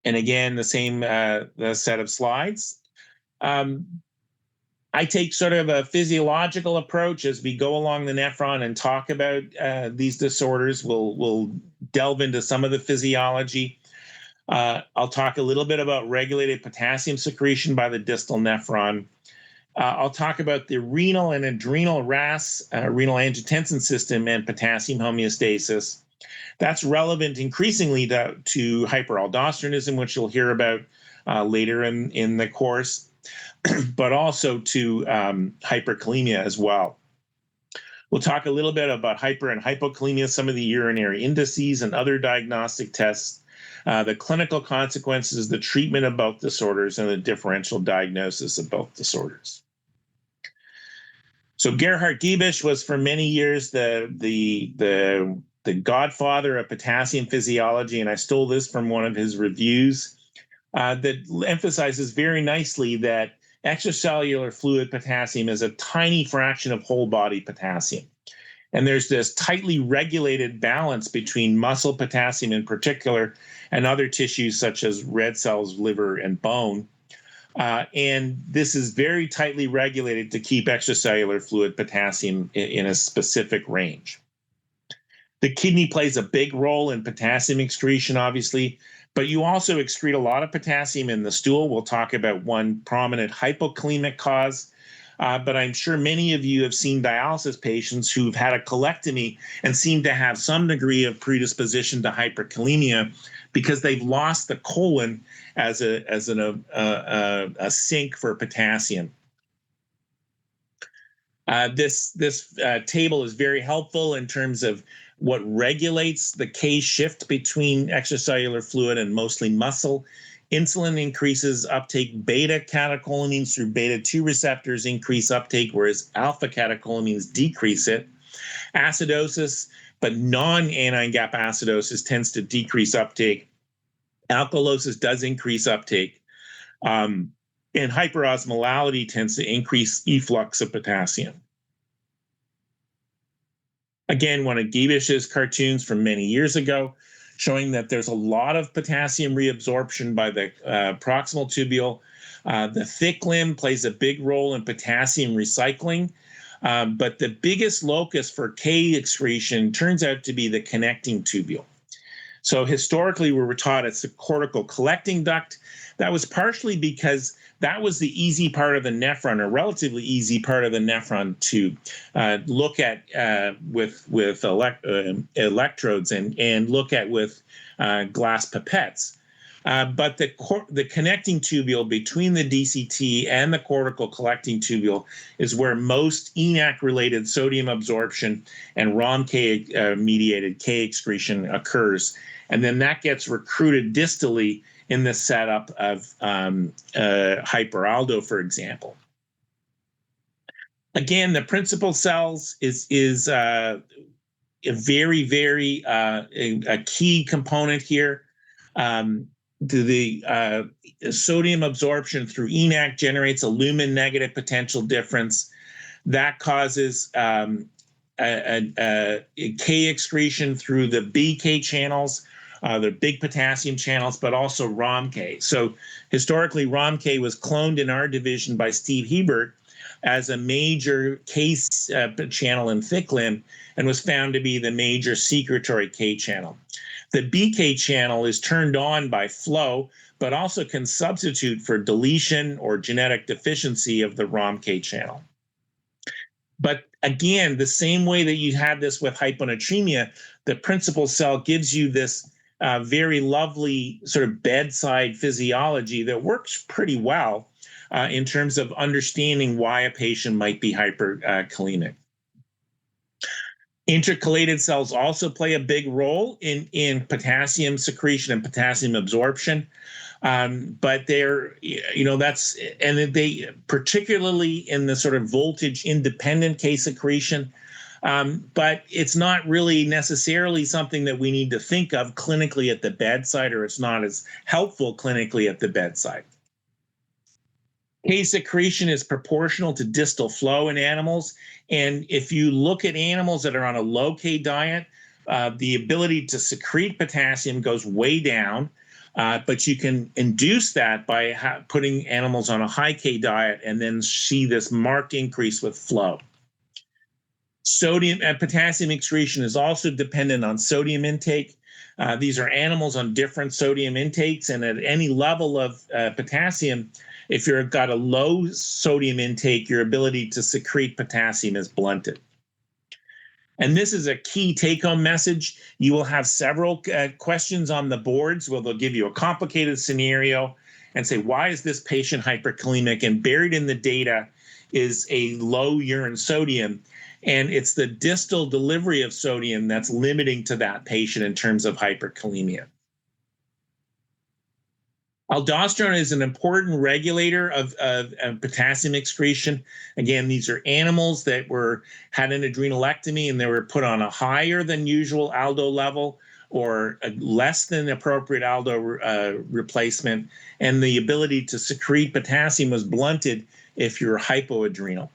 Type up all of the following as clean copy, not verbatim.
And again, the same the set of slides. I take sort of a physiological approach as we go along the nephron and talk about these disorders. We'll delve into some of the physiology. I'll talk a little bit about regulated potassium secretion by the distal nephron. I'll talk about the renal and adrenal RAS, renal angiotensin system, and potassium homeostasis. That's relevant increasingly to hyperaldosteronism, which you'll hear about later in the course, but also to hyperkalemia as well. We'll talk a little bit about hyper and hypokalemia, some of the urinary indices and other diagnostic tests, the clinical consequences, the treatment of both disorders, and the differential diagnosis of both disorders. So Gerhard Giebisch was for many years the godfather of potassium physiology, and I stole this from one of his reviews that emphasizes very nicely that extracellular fluid potassium is a tiny fraction of whole body potassium. And there's this tightly regulated balance between muscle potassium in particular and other tissues such as red cells, liver, and bone. And this is very tightly regulated to keep extracellular fluid potassium in a specific range. The kidney plays a big role in potassium excretion, obviously, but you also excrete a lot of potassium in the stool. We'll talk about one prominent hypokalemic cause. But I'm sure many of you have seen dialysis patients who've had a colectomy and seem to have some degree of predisposition to hyperkalemia because they've lost the colon as a sink for potassium. This table is very helpful in terms of what regulates the K shift between extracellular fluid and mostly muscle. Insulin increases uptake. Beta catecholamines through beta 2 receptors increase uptake, whereas alpha catecholamines decrease it. Acidosis, but non-anion gap acidosis, tends to decrease uptake. Alkalosis does increase uptake. And hyperosmolality tends to increase efflux of potassium. Again, one of Giebisch's cartoons from many years ago, showing that there's a lot of potassium reabsorption by the proximal tubule. The thick limb plays a big role in potassium recycling, but the biggest locus for K excretion turns out to be the connecting tubule. So historically, we were taught it's the cortical collecting duct. That was partially because that was the easy part of the nephron, or relatively easy part of the nephron to look at with electrodes and look at with glass pipettes. But the connecting tubule between the DCT and the cortical collecting tubule is where most ENaC-related sodium absorption and ROMK-mediated K excretion occurs. And then that gets recruited distally in the setup of hyperaldo, for example. Again, the principal cells is a very, very a key component here. The sodium absorption through ENaC generates a lumen negative potential difference that causes a K excretion through the BK channels, the big potassium channels, but also ROMK. So historically, ROMK was cloned in our division by Steve Hebert as a major K channel in thick limb and was found to be the major secretory K channel. The BK channel is turned on by flow, but also can substitute for deletion or genetic deficiency of the ROMK channel. But again, the same way that you had this with hyponatremia, the principal cell gives you this very lovely sort of bedside physiology that works pretty well in terms of understanding why a patient might be hyperkalemic. Intercalated cells also play a big role in potassium secretion and potassium absorption. But they're, and they particularly in the sort of voltage independent K secretion, but it's not really necessarily something that we need to think of clinically at the bedside, or it's not as helpful clinically at the bedside. K secretion is proportional to distal flow in animals. And if you look at animals that are on a low K diet, the ability to secrete potassium goes way down. But you can induce that by putting animals on a high K diet and then see this marked increase with flow. Sodium and potassium excretion is also dependent on sodium intake. These are animals on different sodium intakes, and at any level of potassium, if you've got a low sodium intake, your ability to secrete potassium is blunted. And this is a key take-home message. You will have several questions on the boards where they'll give you a complicated scenario and say, why is this patient hyperkalemic? And buried in the data is a low urine sodium. And it's the distal delivery of sodium that's limiting to that patient in terms of hyperkalemia. Aldosterone is an important regulator of potassium excretion. Again, these are animals that had an adrenalectomy and they were put on a higher than usual aldo level or a less than appropriate aldo replacement, and the ability to secrete potassium was blunted if you're hypoadrenal.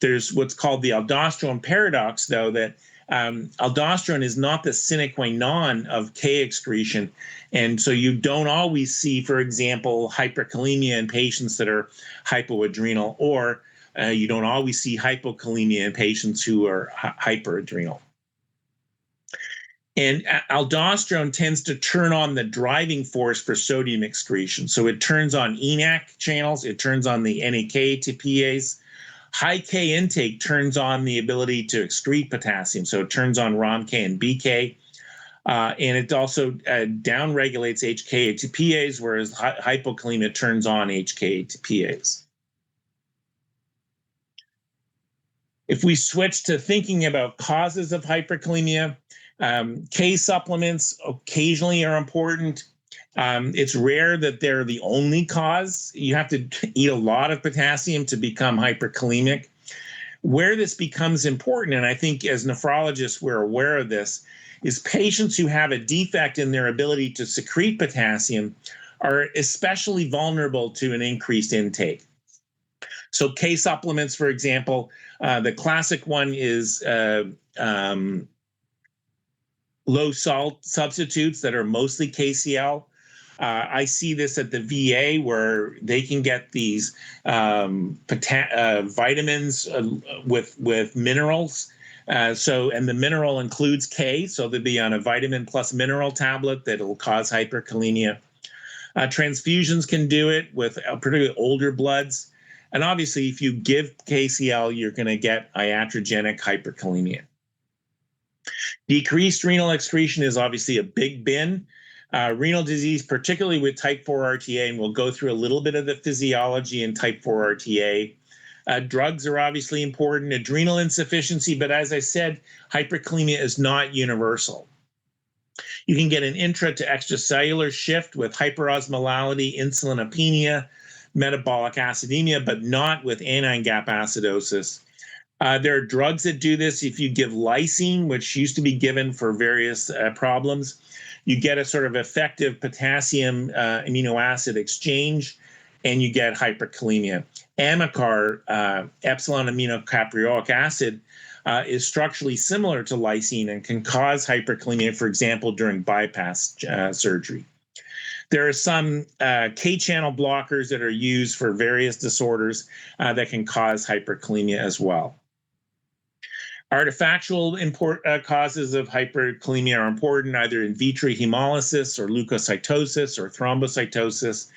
There's what's called the aldosterone paradox, though, that aldosterone is not the sine qua non of K excretion. And so you don't always see, for example, hyperkalemia in patients that are hypoadrenal, or you don't always see hypokalemia in patients who are hyperadrenal. And aldosterone tends to turn on the driving force for sodium excretion. So it turns on ENaC channels, it turns on the NAK ATPase. High K intake turns on the ability to excrete potassium. So it turns on ROMK and BK. And it also downregulates HK ATPase, whereas hypokalemia turns on HK ATPase. If we switch to thinking about causes of hyperkalemia, K supplements occasionally are important. It's rare that they're the only cause. You have to eat a lot of potassium to become hyperkalemic. Where this becomes important, and I think as nephrologists we're aware of this, is patients who have a defect in their ability to secrete potassium are especially vulnerable to an increased intake. So K supplements, for example, the classic one is low salt substitutes that are mostly KCl. I see this at the VA where they can get these vitamins with minerals. And the mineral includes K, so they'll be on a vitamin plus mineral tablet that will cause hyperkalemia. Transfusions can do it with particularly older bloods. And obviously, if you give KCl, you're going to get iatrogenic hyperkalemia. Decreased renal excretion is obviously a big bin. Renal disease, particularly with type 4 RTA, and we'll go through a little bit of the physiology in type 4 RTA. Drugs are obviously important, adrenal insufficiency, but as I said, hyperkalemia is not universal. You can get an intra to extracellular shift with hyperosmolality, insulinopenia, metabolic acidemia, but not with anion gap acidosis. There are drugs that do this. If you give lysine, which used to be given for various problems, you get a sort of effective potassium amino acid exchange, and you get hyperkalemia. Amicar, epsilon aminocaprioic acid, is structurally similar to lysine and can cause hyperkalemia, for example, during bypass surgery. There are some K-channel blockers that are used for various disorders that can cause hyperkalemia as well. Artifactual causes of hyperkalemia are important, either in vitro hemolysis or leukocytosis or thrombocytosis,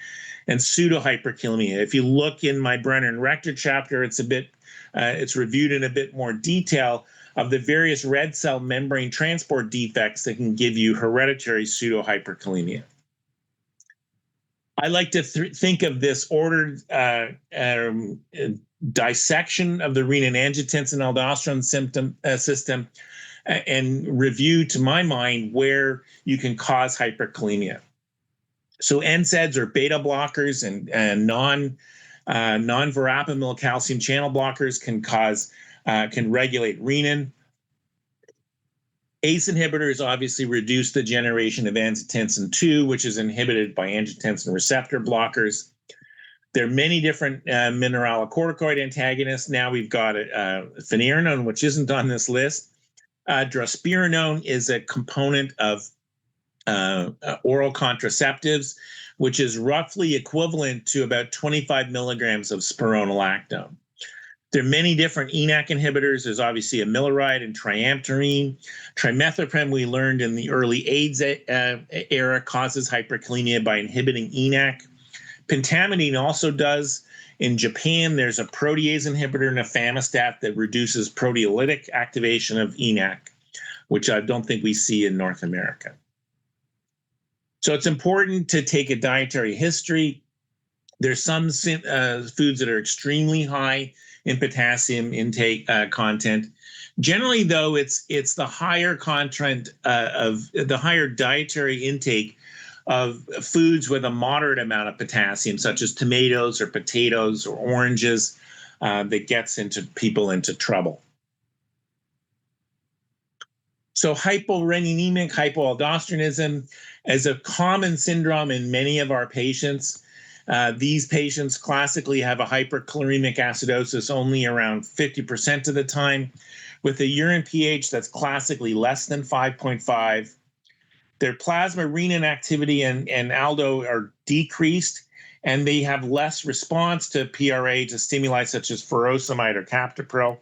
and pseudohyperkalemia. If you look in my Brenner and Rector chapter, it's reviewed in a bit more detail of the various red cell membrane transport defects that can give you hereditary pseudohyperkalemia. I like to think of this ordered dissection of the renin-angiotensin-aldosterone system and review, to my mind, where you can cause hyperkalemia. So NSAIDs are beta blockers and non-verapamil calcium channel blockers can regulate renin. ACE inhibitors obviously reduce the generation of angiotensin II, which is inhibited by angiotensin receptor blockers. There are many different mineralocorticoid antagonists. Now we've got finerenone, which isn't on this list. Drospirenone is a component of oral contraceptives, which is roughly equivalent to about 25 milligrams of spironolactone. There are many different ENaC inhibitors. There's obviously amiloride and triamterene. Trimethoprim, we learned in the early AIDS era, causes hyperkalemia by inhibiting ENaC. Pentamidine also does. In Japan, there's a protease inhibitor, nafamostat, that reduces proteolytic activation of ENaC, which I don't think we see in North America. So it's important to take a dietary history. There's some foods that are extremely high in potassium intake content. Generally, though, it's the higher content of the higher dietary intake of foods with a moderate amount of potassium, such as tomatoes or potatoes or oranges, that gets people into trouble. So hyporeninemic hypoaldosteronism is a common syndrome in many of our patients. These patients classically have a hyperchloremic acidosis only around 50% of the time, with a urine pH that's classically less than 5.5. Their plasma renin activity and aldo are decreased, and they have less response to PRA, to stimuli such as furosemide or captopril.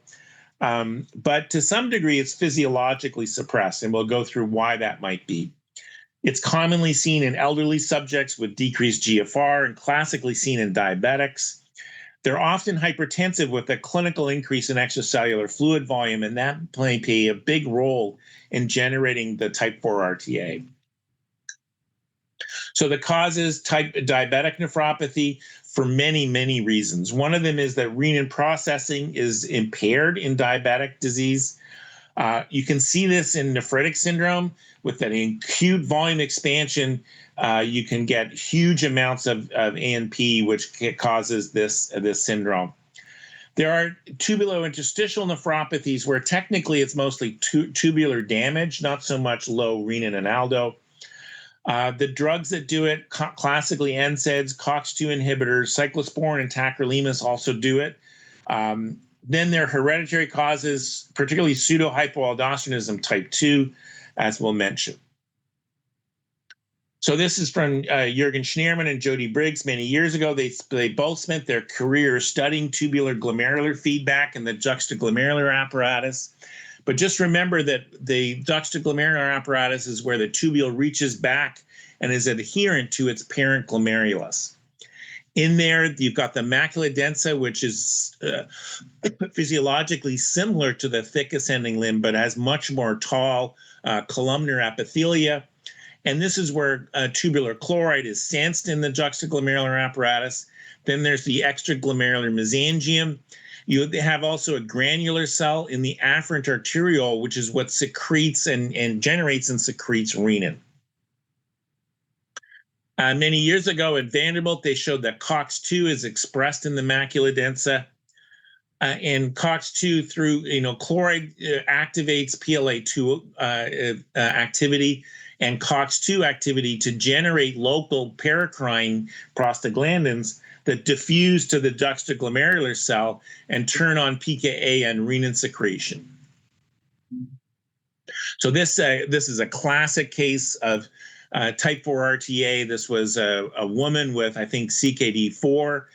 But to some degree, it's physiologically suppressed, and we'll go through why that might be. It's commonly seen in elderly subjects with decreased GFR and classically seen in diabetics. They're often hypertensive with a clinical increase in extracellular fluid volume, and that may play a big role in generating the type 4 RTA. So the causes type diabetic nephropathy for many, many reasons. One of them is that renin processing is impaired in diabetic disease. You can see this in nephritic syndrome with an acute volume expansion. You can get huge amounts of ANP, which causes this syndrome. There are tubulointerstitial nephropathies where technically it's mostly tubular damage, not so much low renin and aldo. The drugs that do it, classically NSAIDs, COX-2 inhibitors, cyclosporin and tacrolimus also do it. Then there are hereditary causes, particularly pseudohypoaldosteronism type 2, as we'll mention. So this is from Jürgen Schneerman and Jody Briggs many years ago. They both spent their careers studying tubular glomerular feedback and the juxtaglomerular apparatus. But just remember that the juxtaglomerular apparatus is where the tubule reaches back and is adherent to its parent glomerulus. In there, you've got the macula densa, which is physiologically similar to the thick ascending limb, but has much more tall columnar epithelia. And this is where tubular chloride is sensed in the juxtaglomerular apparatus. Then there's the extraglomerular mesangium. You have also a granular cell in the afferent arteriole, which is what secretes and generates and secretes renin. Many years ago at Vanderbilt, they showed that COX-2 is expressed in the macula densa. And COX-2 through, chloride activates PLA2 activity and COX-2 activity to generate local paracrine prostaglandins that diffuse to the juxtaglomerular cell and turn on pKa and renin secretion. So this is a classic case of type 4 RTA. This was a woman with, I think, CKD4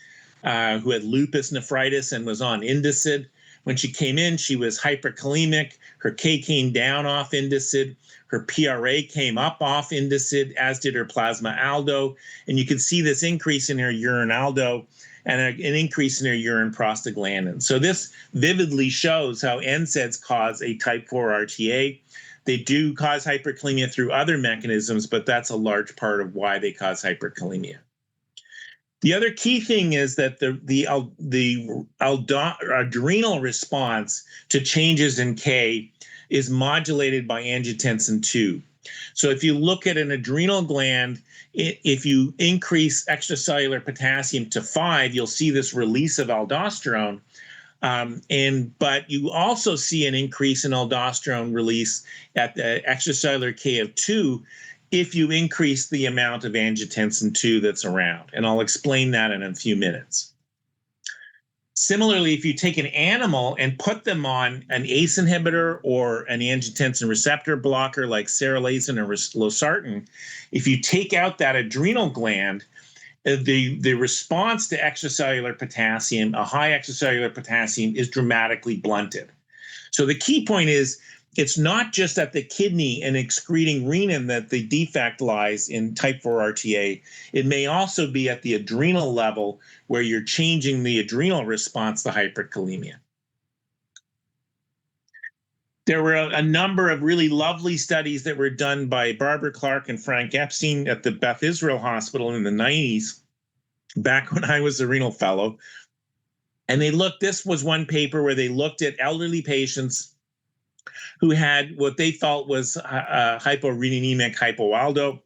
who had lupus nephritis and was on Indocid. When she came in, she was hyperkalemic. Her K came down off Indocid. Her PRA came up off Indocid, as did her plasma aldo. And you can see this increase in her urine aldo and an increase in her urine prostaglandin. So this vividly shows how NSAIDs cause a type 4 RTA. They do cause hyperkalemia through other mechanisms, but that's a large part of why they cause hyperkalemia. The other key thing is that the adrenal response to changes in K is modulated by angiotensin II. So if you look at an adrenal gland, if you increase extracellular potassium to 5, you'll see this release of aldosterone. But you also see an increase in aldosterone release at the extracellular K of 2 if you increase the amount of angiotensin II that's around. And I'll explain that in a few minutes. Similarly, if you take an animal and put them on an ACE inhibitor or an angiotensin receptor blocker like ceralasin or losartan, if you take out that adrenal gland, the response to extracellular potassium, a high extracellular potassium, is dramatically blunted. So the key point is, it's not just at the kidney and excreting renin that the defect lies in type 4 RTA. It may also be at the adrenal level where you're changing the adrenal response to hyperkalemia. There were a number of really lovely studies that were done by Barbara Clark and Frank Epstein at the Beth Israel Hospital in the 90s, back when I was a renal fellow. And this was one paper where they looked at elderly patients who had what they felt was hyporeninemic hypoaldo.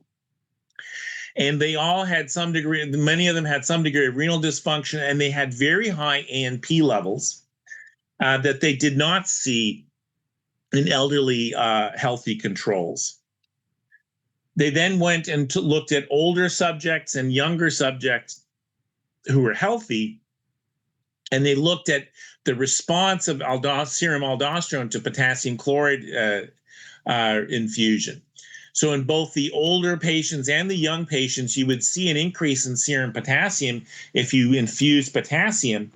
And they all had some degree, many of them had some degree of renal dysfunction, and they had very high ANP levels that they did not see in elderly healthy controls. They then went and looked at older subjects and younger subjects who were healthy, and they looked at the response of serum aldosterone to potassium chloride infusion. So in both the older patients and the young patients, you would see an increase in serum potassium if you infuse potassium,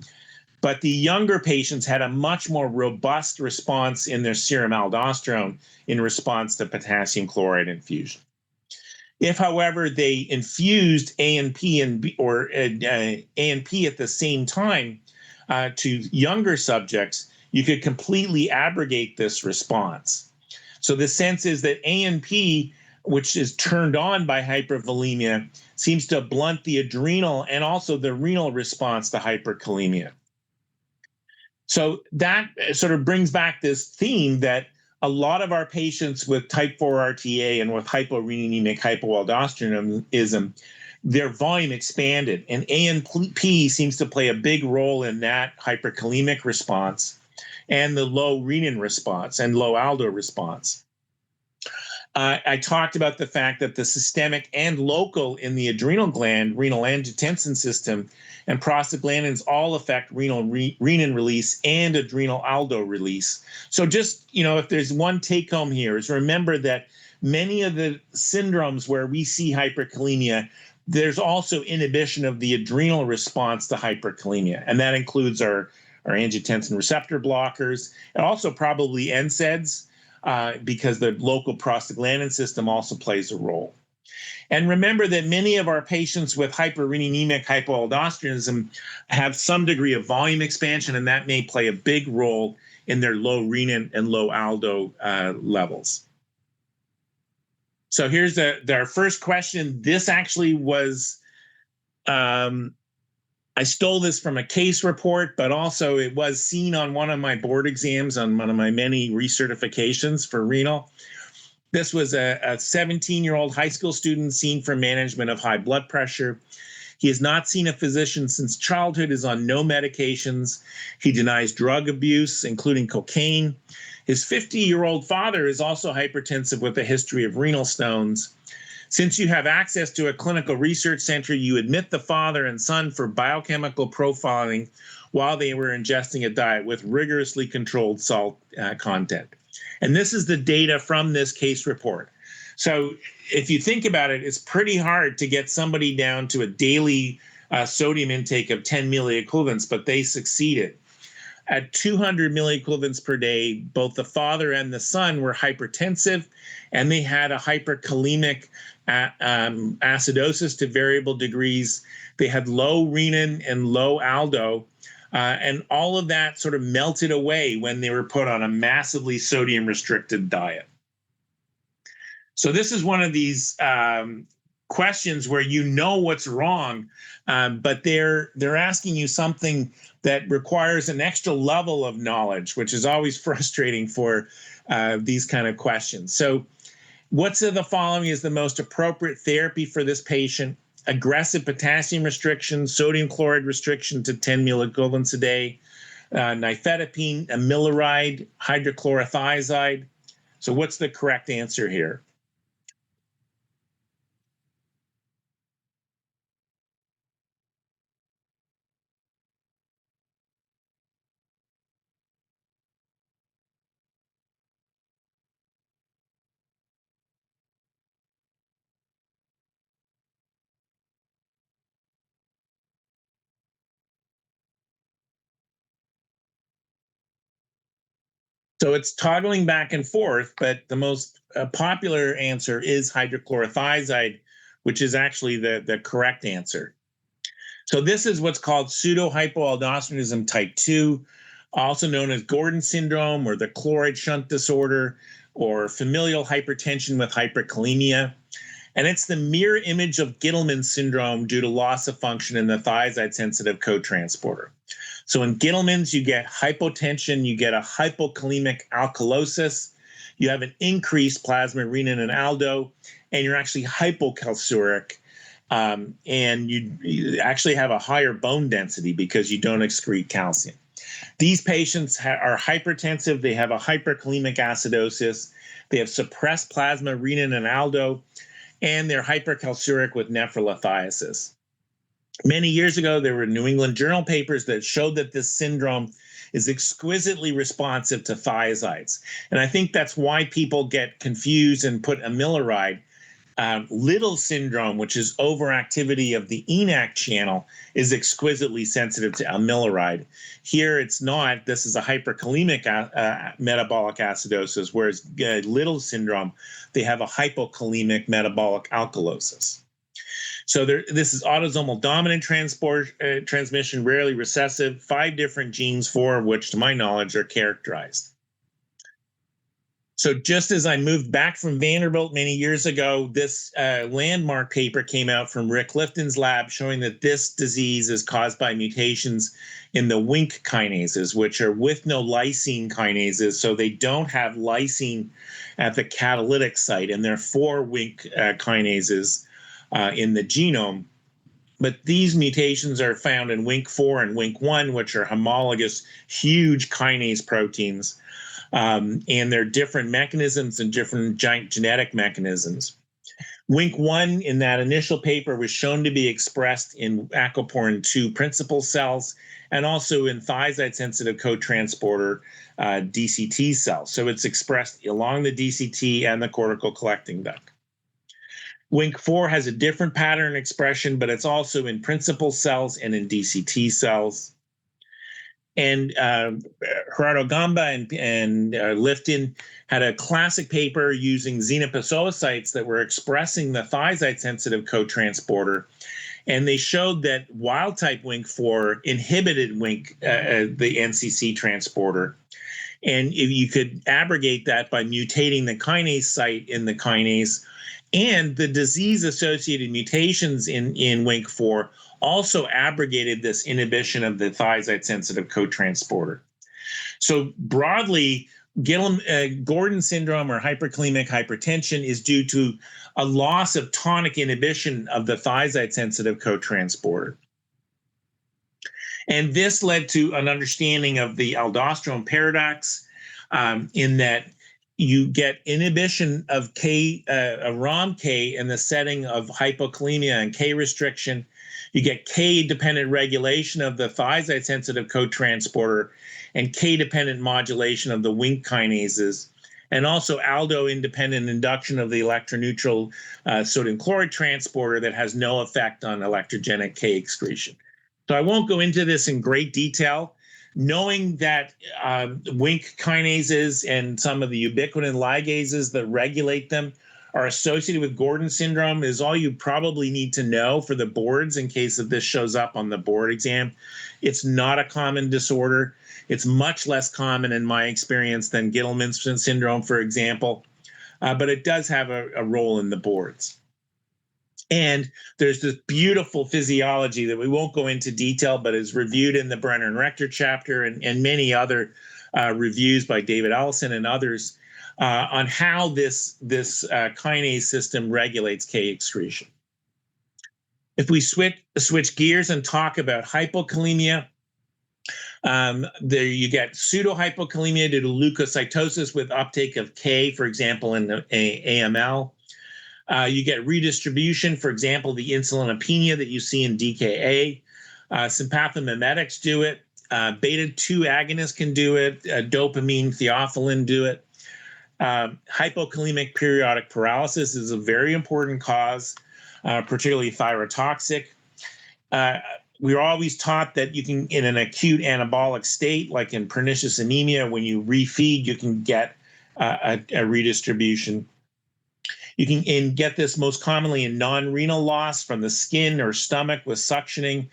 but the younger patients had a much more robust response in their serum aldosterone in response to potassium chloride infusion. If, however, they infused ANP or ANP at the same time to younger subjects, you could completely abrogate this response. So the sense is that ANP, which is turned on by hypervolemia, seems to blunt the adrenal and also the renal response to hyperkalemia. So that sort of brings back this theme that a lot of our patients with type 4 RTA and with hyporeninemic hypoaldosteronism, their volume expanded, and ANP seems to play a big role in that hyperkalemic response and the low renin response and low aldo response. I talked about the fact that the systemic and local in the adrenal gland, renal angiotensin system, and prostaglandins all affect renal renin release and adrenal aldo release. So just, if there's one take home here is remember that many of the syndromes where we see hyperkalemia, there's also inhibition of the adrenal response to hyperkalemia. And that includes our angiotensin receptor blockers, and also probably NSAIDs, because the local prostaglandin system also plays a role. And remember that many of our patients with hyporeninemic hypoaldosteronism have some degree of volume expansion, and that may play a big role in their low renin and low aldo levels. So here's our first question. This actually was, I stole this from a case report, but also it was seen on one of my board exams on one of my many recertifications for renal. This was a 17-year-old high school student seen for management of high blood pressure. He has not seen a physician since childhood, is on no medications. He denies drug abuse, including cocaine. His 50-year-old father is also hypertensive with a history of renal stones. Since you have access to a clinical research center, you admit the father and son for biochemical profiling while they were ingesting a diet with rigorously controlled salt content. And this is the data from this case report. So if you think about it, it's pretty hard to get somebody down to a daily sodium intake of 10 milliequivalents, but they succeeded. At 200 milliequivalents per day, both the father and the son were hypertensive, and they had a hyperkalemic acidosis to variable degrees. They had low renin and low aldo, and all of that sort of melted away when they were put on a massively sodium-restricted diet. So this is one of these questions where you know what's wrong, but they're asking you something that requires an extra level of knowledge, which is always frustrating for these kind of questions. So what's of the following is the most appropriate therapy for this patient? Aggressive potassium restriction, sodium chloride restriction to 10 milliequivalents a day, nifedipine, amiloride, hydrochlorothiazide. So what's the correct answer here? So it's toggling back and forth, but the most popular answer is hydrochlorothiazide, which is actually the correct answer. So this is what's called pseudohypoaldosteronism type 2, also known as Gordon syndrome or the chloride shunt disorder or familial hypertension with hyperkalemia. And it's the mirror image of Gittleman syndrome due to loss of function in the thiazide-sensitive cotransporter. So in Gittleman's, you get hypotension, you get a hypokalemic alkalosis, you have an increased plasma renin and aldo, and you're actually hypocalciuric. And you actually have a higher bone density because you don't excrete calcium. These patients are hypertensive, they have a hyperkalemic acidosis, they have suppressed plasma renin and aldo, and they're hypercalciuric with nephrolithiasis. Many years ago, there were New England Journal papers that showed that this syndrome is exquisitely responsive to thiazides. And I think that's why people get confused and put amiloride. Little syndrome, which is overactivity of the ENaC channel, is exquisitely sensitive to amiloride. Here it's not. This is a hyperkalemic metabolic acidosis, whereas little syndrome, they have a hypokalemic metabolic alkalosis. So this is autosomal dominant transmission, rarely recessive, 5 different genes, 4 of which, to my knowledge, are characterized. So just as I moved back from Vanderbilt many years ago, this landmark paper came out from Rick Lifton's lab showing that this disease is caused by mutations in the Wnt kinases, which are with no lysine kinases, so they don't have lysine at the catalytic site, and there are 4 Wnt kinases in the genome. But these mutations are found in Wnt4 and Wnt1, which are homologous, huge kinase proteins. And there are different mechanisms and different genetic mechanisms. Wnt1 in that initial paper was shown to be expressed in aquaporin 2 principal cells and also in thiazide-sensitive cotransporter DCT cells. So it's expressed along the DCT and the cortical collecting duct. Wnt4 has a different pattern expression, but it's also in principal cells and in DCT cells. And Gerardo Gamba and Lifton had a classic paper using xenopozoicytes that were expressing the thiazide-sensitive cotransporter, and they showed that wild-type Wnt4 inhibited the NCC transporter. And if you could abrogate that by mutating the kinase site in the kinase, and the disease-associated mutations in Wnt4 also abrogated this inhibition of the thiazide-sensitive cotransporter. So broadly, Gordon syndrome or hyperkalemic hypertension is due to a loss of tonic inhibition of the thiazide-sensitive cotransporter. And this led to an understanding of the aldosterone paradox in that you get inhibition of ROM-K in the setting of hypokalemia and K restriction. You get K-dependent regulation of the thiazide-sensitive cotransporter and K-dependent modulation of the Wnt kinases, and also aldo-independent induction of the electroneutral sodium chloride transporter that has no effect on electrogenic K excretion. So I won't go into this in great detail. Knowing that Wnt kinases and some of the ubiquitin ligases that regulate them are associated with Gordon syndrome is all you probably need to know for the boards in case if this shows up on the board exam. It's not a common disorder. It's much less common in my experience than Gittleman's syndrome, for example, but it does have a role in the boards. And there's this beautiful physiology that we won't go into detail, but is reviewed in the Brenner and Rector chapter and many other reviews by David Ellison and others on how this kinase system regulates K excretion. If we switch gears and talk about hypokalemia, there you get pseudohypokalemia due to leukocytosis with uptake of K, for example, in the AML. You get redistribution, for example, the insulinopenia that you see in DKA. Sympathomimetics do it. Beta-2 agonists can do it. Dopamine, theophylline do it. Hypokalemic periodic paralysis is a very important cause, particularly thyrotoxic. we're always taught that you can, in an acute anabolic state, like in pernicious anemia, when you refeed, you can get a redistribution. You can get this most commonly in non-renal loss from the skin or stomach with suctioning,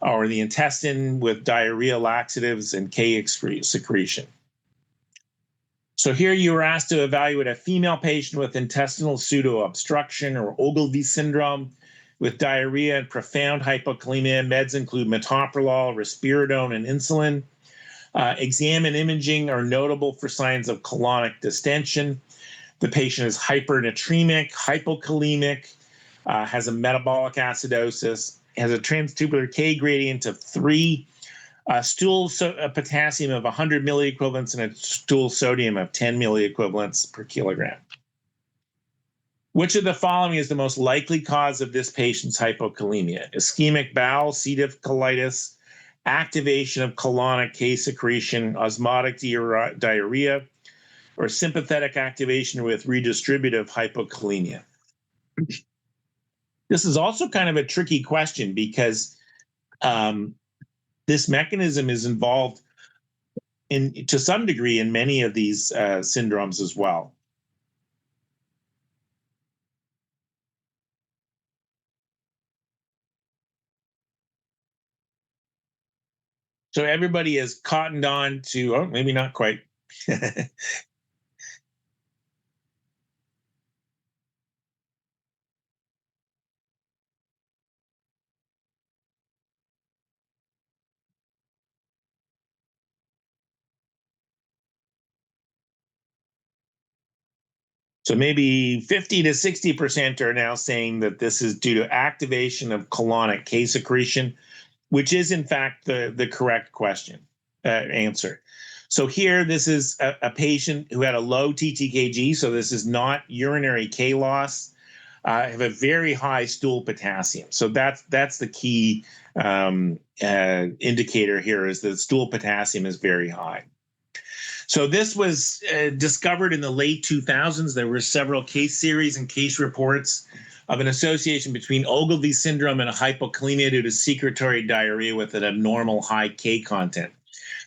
or the intestine with diarrhea, laxatives, and K secretion. So here you were asked to evaluate a female patient with intestinal pseudo-obstruction or Ogilvie syndrome with diarrhea and profound hypokalemia. Meds include metoprolol, risperidone, and insulin. Exam and imaging are notable for signs of colonic distension. The patient is hypernatremic, hypokalemic, has a metabolic acidosis, has a transtubular K gradient of 3, stool potassium of 100 milliequivalents, and a stool sodium of 10 milliequivalents per kilogram. Which of the following is the most likely cause of this patient's hypokalemia? Ischemic bowel, C. diff colitis, activation of colonic K secretion, osmotic diarrhea, or sympathetic activation with redistributive hypokalemia? This is also kind of a tricky question because this mechanism is involved to some degree in many of these syndromes as well. So everybody has cottoned on to, oh, maybe not quite. So maybe 50 to 60% are now saying that this is due to activation of colonic K secretion, which is in fact the correct question answer. So here, this is a patient who had a low TTKG, so this is not urinary K loss. Have a very high stool potassium. So that's the key indicator here, is that stool potassium is very high. So this was discovered in the late 2000s. There were several case series and case reports of an association between Ogilvie syndrome and a hypokalemia due to secretory diarrhea with an abnormal high K content.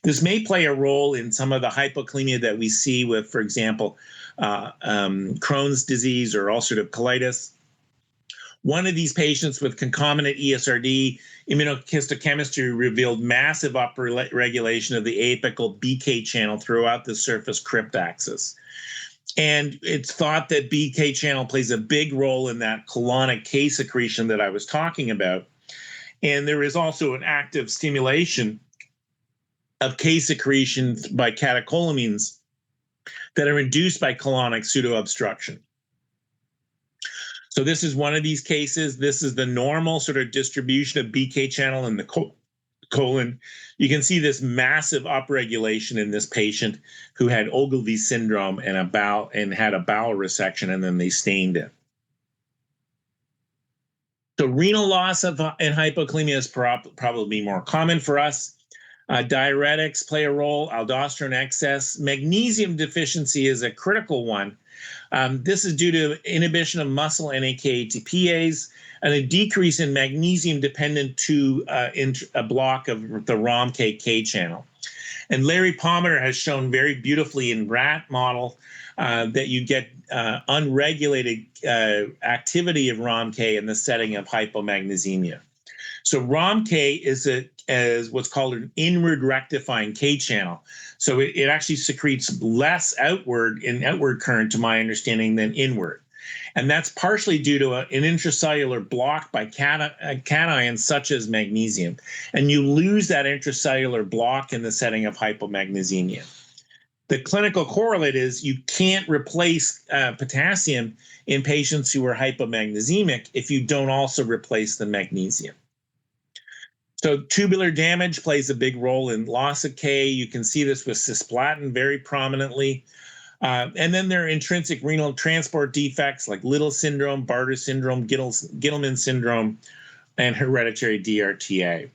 This may play a role in some of the hypokalemia that we see with, for example, Crohn's disease or ulcerative colitis. One of these patients with concomitant ESRD immunohistochemistry revealed massive upregulation of the apical BK channel throughout the surface crypt axis. And it's thought that BK channel plays a big role in that colonic K secretion that I was talking about. And there is also an active stimulation of K secretion by catecholamines that are induced by colonic pseudoobstruction. So this is one of these cases. This is the normal sort of distribution of BK channel in the colon. You can see this massive upregulation in this patient who had Ogilvie syndrome and had a bowel resection, and then they stained it. So renal loss and hypokalemia is probably more common for us. Diuretics play a role, aldosterone excess. Magnesium deficiency is a critical one. This is due to inhibition of muscle NAK-ATPase and a decrease in magnesium dependent to a block of the ROMK channel. And Larry Palmer has shown very beautifully in rat model that you get unregulated activity of ROMK in the setting of hypomagnesemia. So ROMK is what's called an inward rectifying K channel. So it actually secretes less outward current, to my understanding, than inward. And that's partially due to an intracellular block by cations such as magnesium. And you lose that intracellular block in the setting of hypomagnesemia. The clinical correlate is you can't replace potassium in patients who are hypomagnesemic if you don't also replace the magnesium. So tubular damage plays a big role in loss of K. You can see this with cisplatin very prominently. And then there are intrinsic renal transport defects like Little syndrome, Bartter syndrome, Gittleman syndrome, and hereditary DRTA.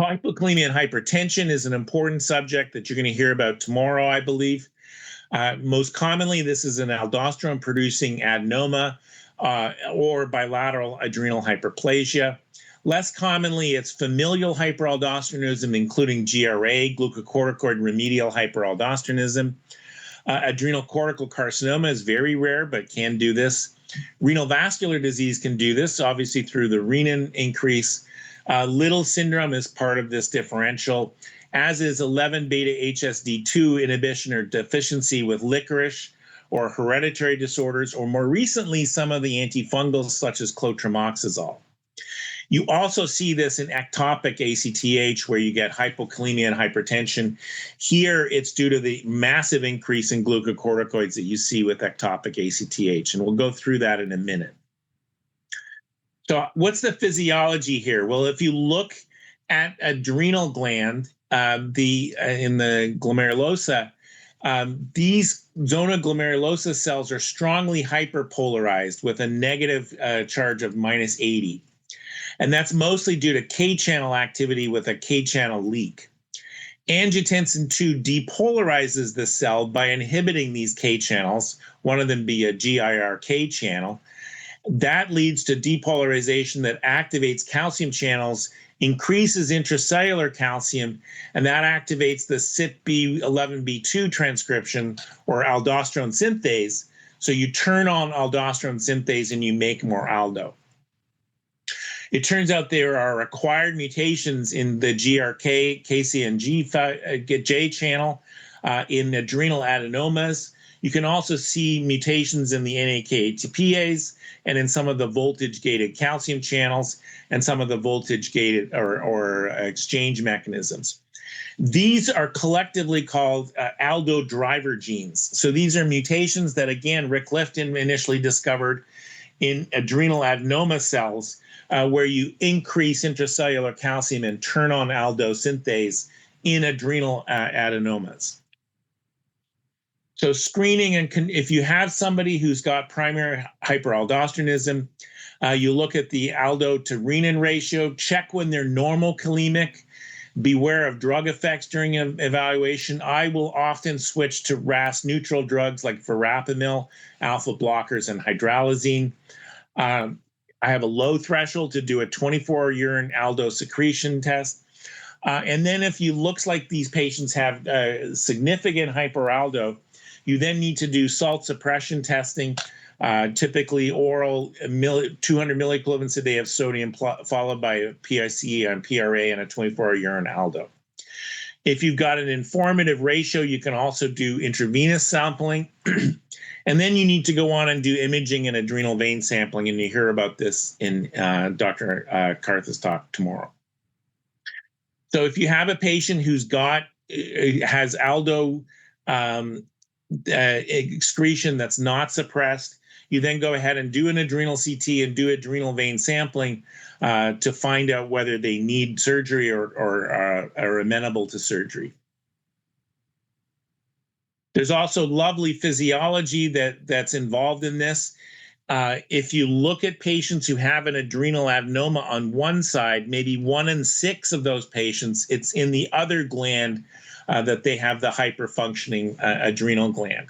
Hypokalemia and hypertension is an important subject that you're going to hear about tomorrow, I believe. Most commonly, this is an aldosterone-producing adenoma or bilateral adrenal hyperplasia. Less commonly, it's familial hyperaldosteronism, including GRA, glucocorticoid remedial hyperaldosteronism. Adrenal cortical carcinoma is very rare, but can do this. Renal vascular disease can do this, obviously through the renin increase. Little syndrome is part of this differential, as is 11 beta HSD2 inhibition or deficiency with licorice or hereditary disorders, or more recently, some of the antifungals such as clotrimazole. You also see this in ectopic ACTH, where you get hypokalemia and hypertension. Here, it's due to the massive increase in glucocorticoids that you see with ectopic ACTH, and we'll go through that in a minute. So what's the physiology here? Well, if you look at adrenal gland, in the glomerulosa, these zona glomerulosa cells are strongly hyperpolarized with a negative charge of -80. And that's mostly due to K-channel activity with a K-channel leak. Angiotensin II depolarizes the cell by inhibiting these K-channels, one of them be a GIRK channel. That leads to depolarization that activates calcium channels, increases intracellular calcium, and that activates the CYP11B2 transcription, or aldosterone synthase. So you turn on aldosterone synthase and you make more aldo. It turns out there are acquired mutations in the GRK, KCNG channel in adrenal adenomas. You can also see mutations in the NAK-ATPase and in some of the voltage-gated calcium channels and some of the voltage-gated or exchange mechanisms. These are collectively called aldo driver genes. So these are mutations that, again, Rick Lifton initially discovered in adrenal adenoma cells, where you increase intracellular calcium and turn on aldo synthase in adrenal adenomas. So screening, and if you have somebody who's got primary hyperaldosteronism, you look at the aldo to renin ratio, check when they're normal kalemic, beware of drug effects during an evaluation. I will often switch to RAS neutral drugs like verapamil, alpha blockers, and hydralazine. I have a low threshold to do a 24-hour urine aldo secretion test. And then if it looks like these patients have significant hyperaldo, you then need to do salt suppression testing, typically oral 200 milliequivalents a day of sodium followed by a PICE and PRA and a 24-hour urine aldo. If you've got an informative ratio, you can also do intravenous sampling. And then you need to go on and do imaging and adrenal vein sampling, and you hear about this in Dr. Kartha's talk tomorrow. So if you have a patient who's has aldo excretion that's not suppressed, you then go ahead and do an adrenal CT and do adrenal vein sampling to find out whether they need surgery or are amenable to surgery. There's also lovely physiology that's involved in this. If you look at patients who have an adrenal adenoma on one side, maybe 1 in 6 of those patients, it's in the other gland that they have the hyperfunctioning adrenal gland.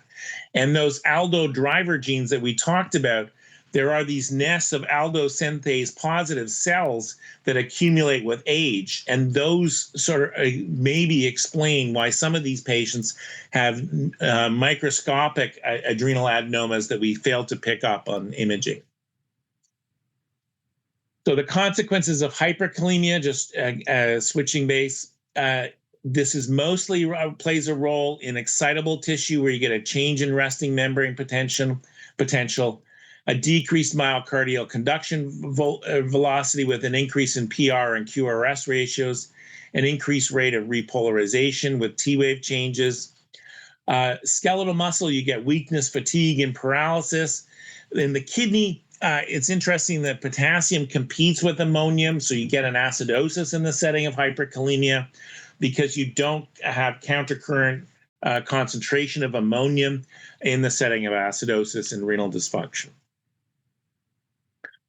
And those aldo driver genes that we talked about, there are these nests of aldo synthase positive cells that accumulate with age. And those sort of maybe explain why some of these patients have microscopic adrenal adenomas that we fail to pick up on imaging. So the consequences of hyperkalemia, just switching base, this is mostly plays a role in excitable tissue where you get a change in resting membrane potential, a decreased myocardial conduction velocity with an increase in PR and QRS ratios, an increased rate of repolarization with T-wave changes. Skeletal muscle, you get weakness, fatigue, and paralysis. In the kidney, it's interesting that potassium competes with ammonium, so you get an acidosis in the setting of hyperkalemia because you don't have countercurrent concentration of ammonium in the setting of acidosis and renal dysfunction.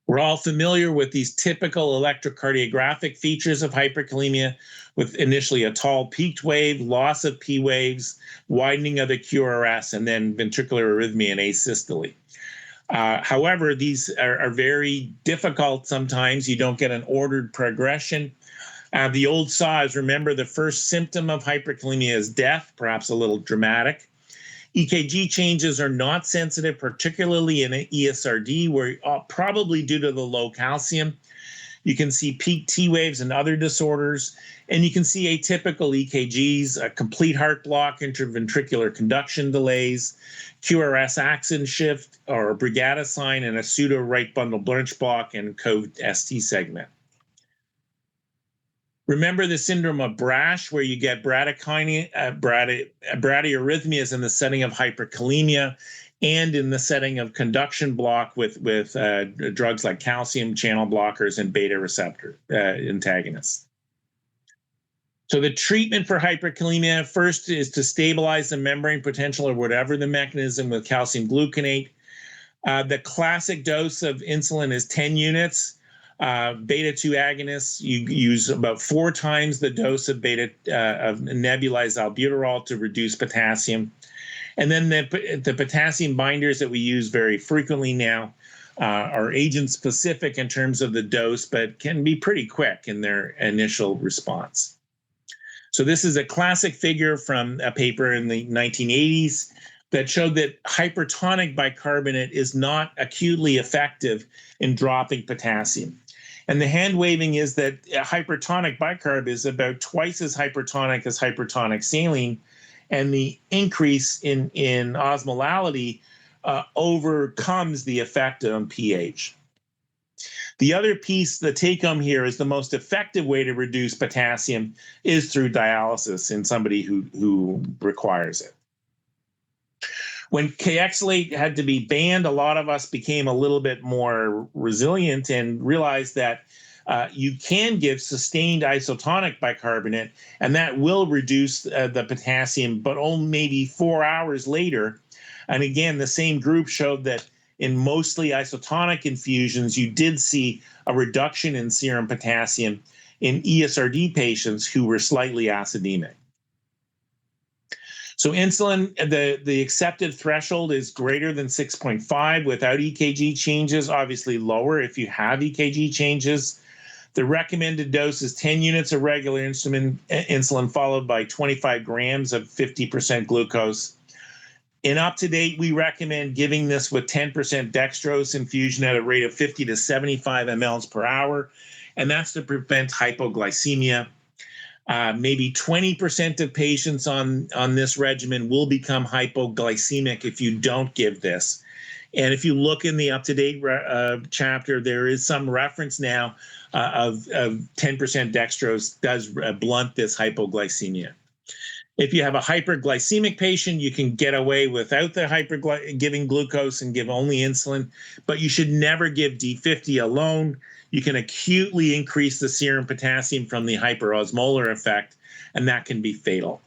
We're all familiar with these typical electrocardiographic features of hyperkalemia, with initially a tall peaked wave, loss of P waves, widening of the QRS, and then ventricular arrhythmia and asystole. However, these are very difficult sometimes. You don't get an ordered progression. The old saw is, remember, the first symptom of hyperkalemia is death, perhaps a little dramatic. EKG changes are not sensitive, particularly in ESRD, where probably due to the low calcium. You can see peak T waves and other disorders, and you can see atypical EKGs, a complete heart block, interventricular conduction delays, QRS axon shift or Brugada sign, and a pseudo right bundle branch block and code ST segment. Remember the syndrome of Brash, where you get bradyarrhythmias in the setting of hyperkalemia and in the setting of conduction block with drugs like calcium channel blockers and beta receptor antagonists. So the treatment for hyperkalemia first is to stabilize the membrane potential or whatever the mechanism with calcium gluconate. The classic dose of insulin is 10 units. Beta-2 agonists, you use about 4 times the dose of nebulized albuterol to reduce potassium. And then the potassium binders that we use very frequently now are agent-specific in terms of the dose, but can be pretty quick in their initial response. So this is a classic figure from a paper in the 1980s that showed that hypertonic bicarbonate is not acutely effective in dropping potassium. And the hand waving is that hypertonic bicarb is about twice as hypertonic as hypertonic saline, and the increase in osmolality overcomes the effect on pH. The other piece, the take home here, is the most effective way to reduce potassium is through dialysis in somebody who requires it. When Kayexalate had to be banned, a lot of us became a little bit more resilient and realized that you can give sustained isotonic bicarbonate, and that will reduce the potassium, but only maybe 4 hours later. And again, the same group showed that in mostly isotonic infusions, you did see a reduction in serum potassium in ESRD patients who were slightly acidemic. So insulin, the accepted threshold is greater than 6.5 without EKG changes, obviously lower if you have EKG changes. The recommended dose is 10 units of regular insulin followed by 25 grams of 50% glucose. In UpToDate, we recommend giving this with 10% dextrose infusion at a rate of 50 to 75 mLs per hour, and that's to prevent hypoglycemia. Maybe 20% of patients on this regimen will become hypoglycemic if you don't give this. And if you look in the UpToDate chapter, there is some reference now of 10% dextrose does blunt this hypoglycemia. If you have a hyperglycemic patient, you can get away without the giving glucose and give only insulin, but you should never give D50 alone. You can acutely increase the serum potassium from the hyperosmolar effect, and that can be fatal.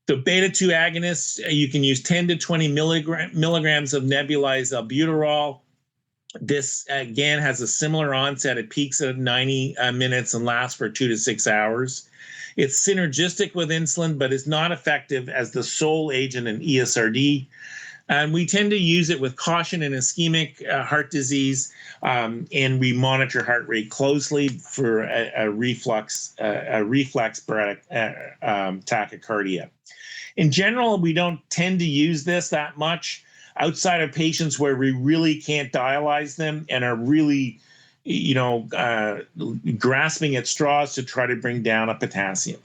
So beta-2 agonists, you can use 10 to 20 milligrams of nebulized albuterol. This, again, has a similar onset. It peaks at 90 minutes and lasts for 2 to 6 hours. It's synergistic with insulin, but is not effective as the sole agent in ESRD. And we tend to use it with caution in ischemic heart disease, and we monitor heart rate closely for a reflex tachycardia. In general, we don't tend to use this that much outside of patients where we really can't dialyze them and are really, grasping at straws to try to bring down a potassium.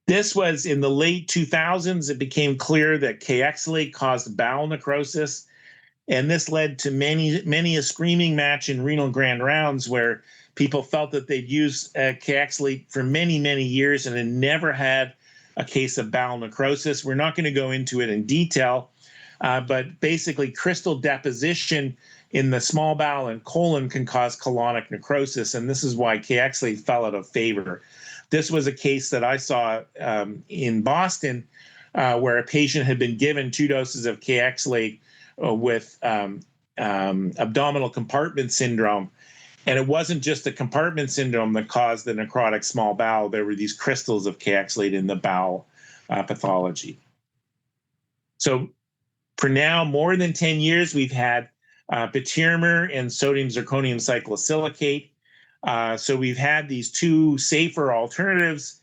This was in the late 2000s. It became clear that Kayexalate caused bowel necrosis, and this led to many a screaming match in renal grand rounds where people felt that they'd used Kayexalate for many, many years and had never had a case of bowel necrosis. We're not going to go into it in detail, but basically crystal deposition in the small bowel and colon can cause colonic necrosis, and this is why Kayexalate fell out of favor. This was a case that I saw in Boston where a patient had been given 2 doses of Kayexalate with abdominal compartment syndrome. And it wasn't just the compartment syndrome that caused the necrotic small bowel. There were these crystals of Kayexalate in the bowel pathology. So For now, more than 10 years, we've had patiromer and sodium zirconium cyclosilicate. So we've had these two safer alternatives,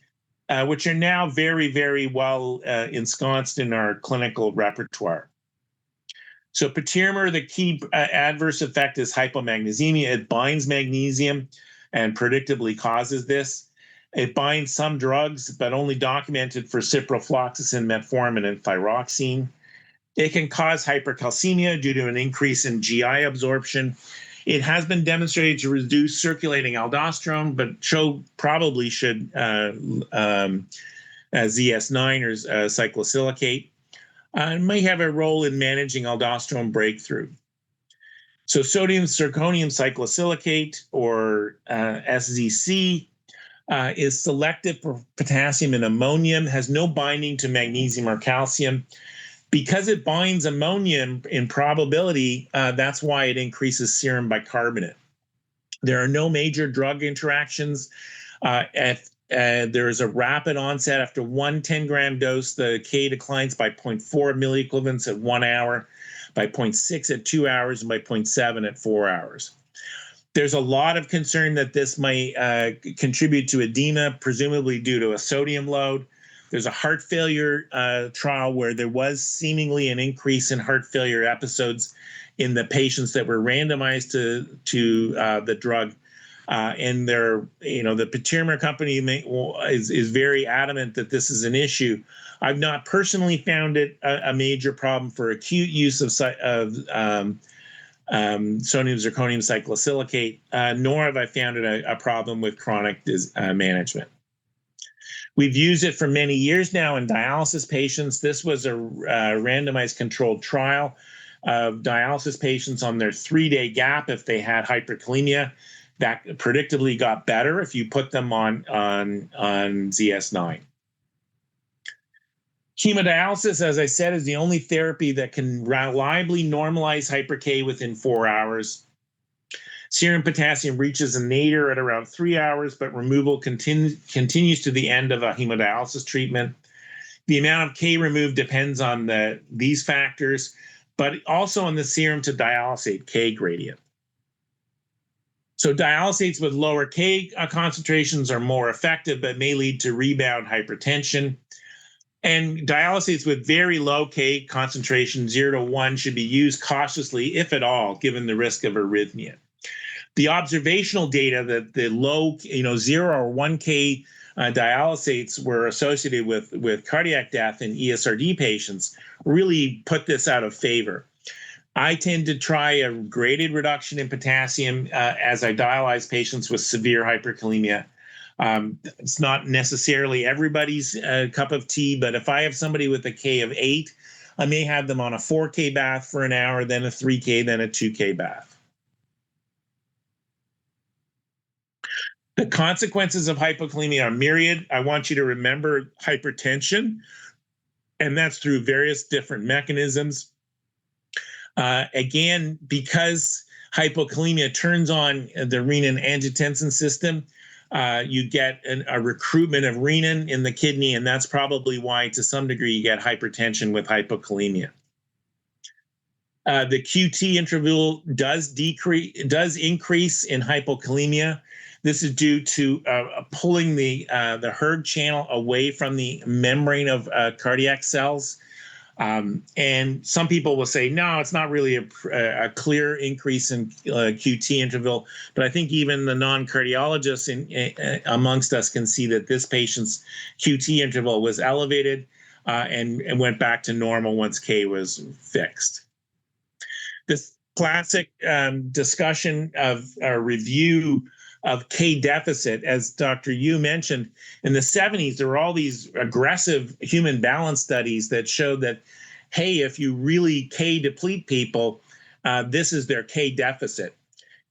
which are now very, very well ensconced in our clinical repertoire. So patiromer, the key adverse effect is hypomagnesemia. It binds magnesium and predictably causes this. It binds some drugs, but only documented for ciprofloxacin, metformin, and thyroxine. It can cause hypercalcemia due to an increase in GI absorption. It has been demonstrated to reduce circulating aldosterone, but probably should ZS9 or cyclosilicate. It may have a role in managing aldosterone breakthrough. So sodium zirconium cyclosilicate, or SZC, is selective for potassium and ammonium, has no binding to magnesium or calcium. Because it binds ammonium in probability, that's why it increases serum bicarbonate. There are no major drug interactions. There is a rapid onset. After one 10-gram dose, the K declines by 0.4 milliequivalents at 1 hour, by 0.6 at 2 hours, and by 0.7 at 4 hours. There's a lot of concern that this might contribute to edema, presumably due to a sodium load. There's a heart failure trial where there was seemingly an increase in heart failure episodes in the patients that were randomized to the drug. And the patiromer company is very adamant that this is an issue. I've not personally found it a major problem for acute use of sodium zirconium cyclosilicate, nor have I found it a problem with chronic management. We've used it for many years now in dialysis patients. This was a randomized controlled trial of dialysis patients on their 3-day gap if they had hyperkalemia. That predictably got better if you put them on ZS9. Hemodialysis, as I said, is the only therapy that can reliably normalize hyper-K within 4 hours. Serum potassium reaches a nadir at around 3 hours, but removal continues to the end of a hemodialysis treatment. The amount of K removed depends on these factors, but also on the serum to dialysate K gradient. So dialysates with lower K concentrations are more effective, but may lead to rebound hypertension. And dialysates with very low K concentration, 0 to 1, should be used cautiously, if at all, given the risk of arrhythmia. The observational data that the low, 0 or 1K dialysates were associated with cardiac death in ESRD patients really put this out of favor. I tend to try a graded reduction in potassium as I dialyze patients with severe hyperkalemia. It's not necessarily everybody's cup of tea, but if I have somebody with a K of 8, I may have them on a 4K bath for an hour, then a 3K, then a 2K bath. The consequences of hypokalemia are myriad. I want you to remember hypertension, and that's through various different mechanisms. Again, because hypokalemia turns on the renin-angiotensin system, you get a recruitment of renin in the kidney, and that's probably why, to some degree, you get hypertension with hypokalemia. The QT interval does increase in hypokalemia. This is due to pulling the hERG channel away from the membrane of cardiac cells. And some people will say, no, it's not really a clear increase in QT interval. But I think even the non-cardiologists amongst us can see that this patient's QT interval was elevated and went back to normal once K was fixed. This classic discussion of a review of K deficit, as Dr. Yu mentioned, in the 70s, there were all these aggressive human balance studies that showed that, hey, if you really K deplete people, this is their K deficit.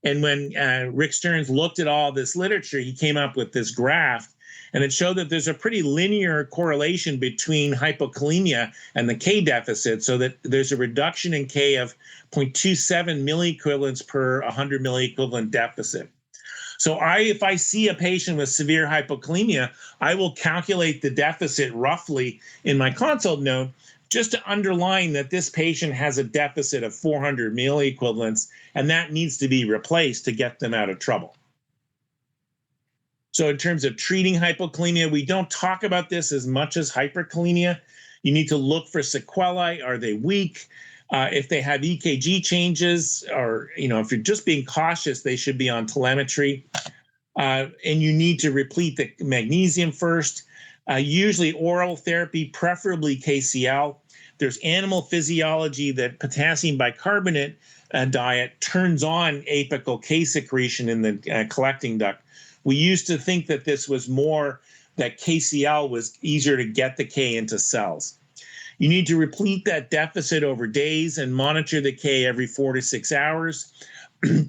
And when Rick Stearns looked at all this literature, he came up with this graph, and it showed that there's a pretty linear correlation between hypokalemia and the K deficit, so that there's a reduction in K of 0.27 milliequivalents per 100 milliequivalent deficit. So if I see a patient with severe hypokalemia, I will calculate the deficit roughly in my consult note just to underline that this patient has a deficit of 400 milliequivalents, and that needs to be replaced to get them out of trouble. So in terms of treating hypokalemia, we don't talk about this as much as hyperkalemia. You need to look for sequelae. Are they weak? If they have EKG changes, or if you're just being cautious, they should be on telemetry. And you need to replete the magnesium first. Usually oral therapy, preferably KCl. There's animal physiology that potassium bicarbonate diet turns on apical K secretion in the collecting duct. We used to think that this was more that KCl was easier to get the K into cells. You need to replete that deficit over days and monitor the K every 4 to 6 hours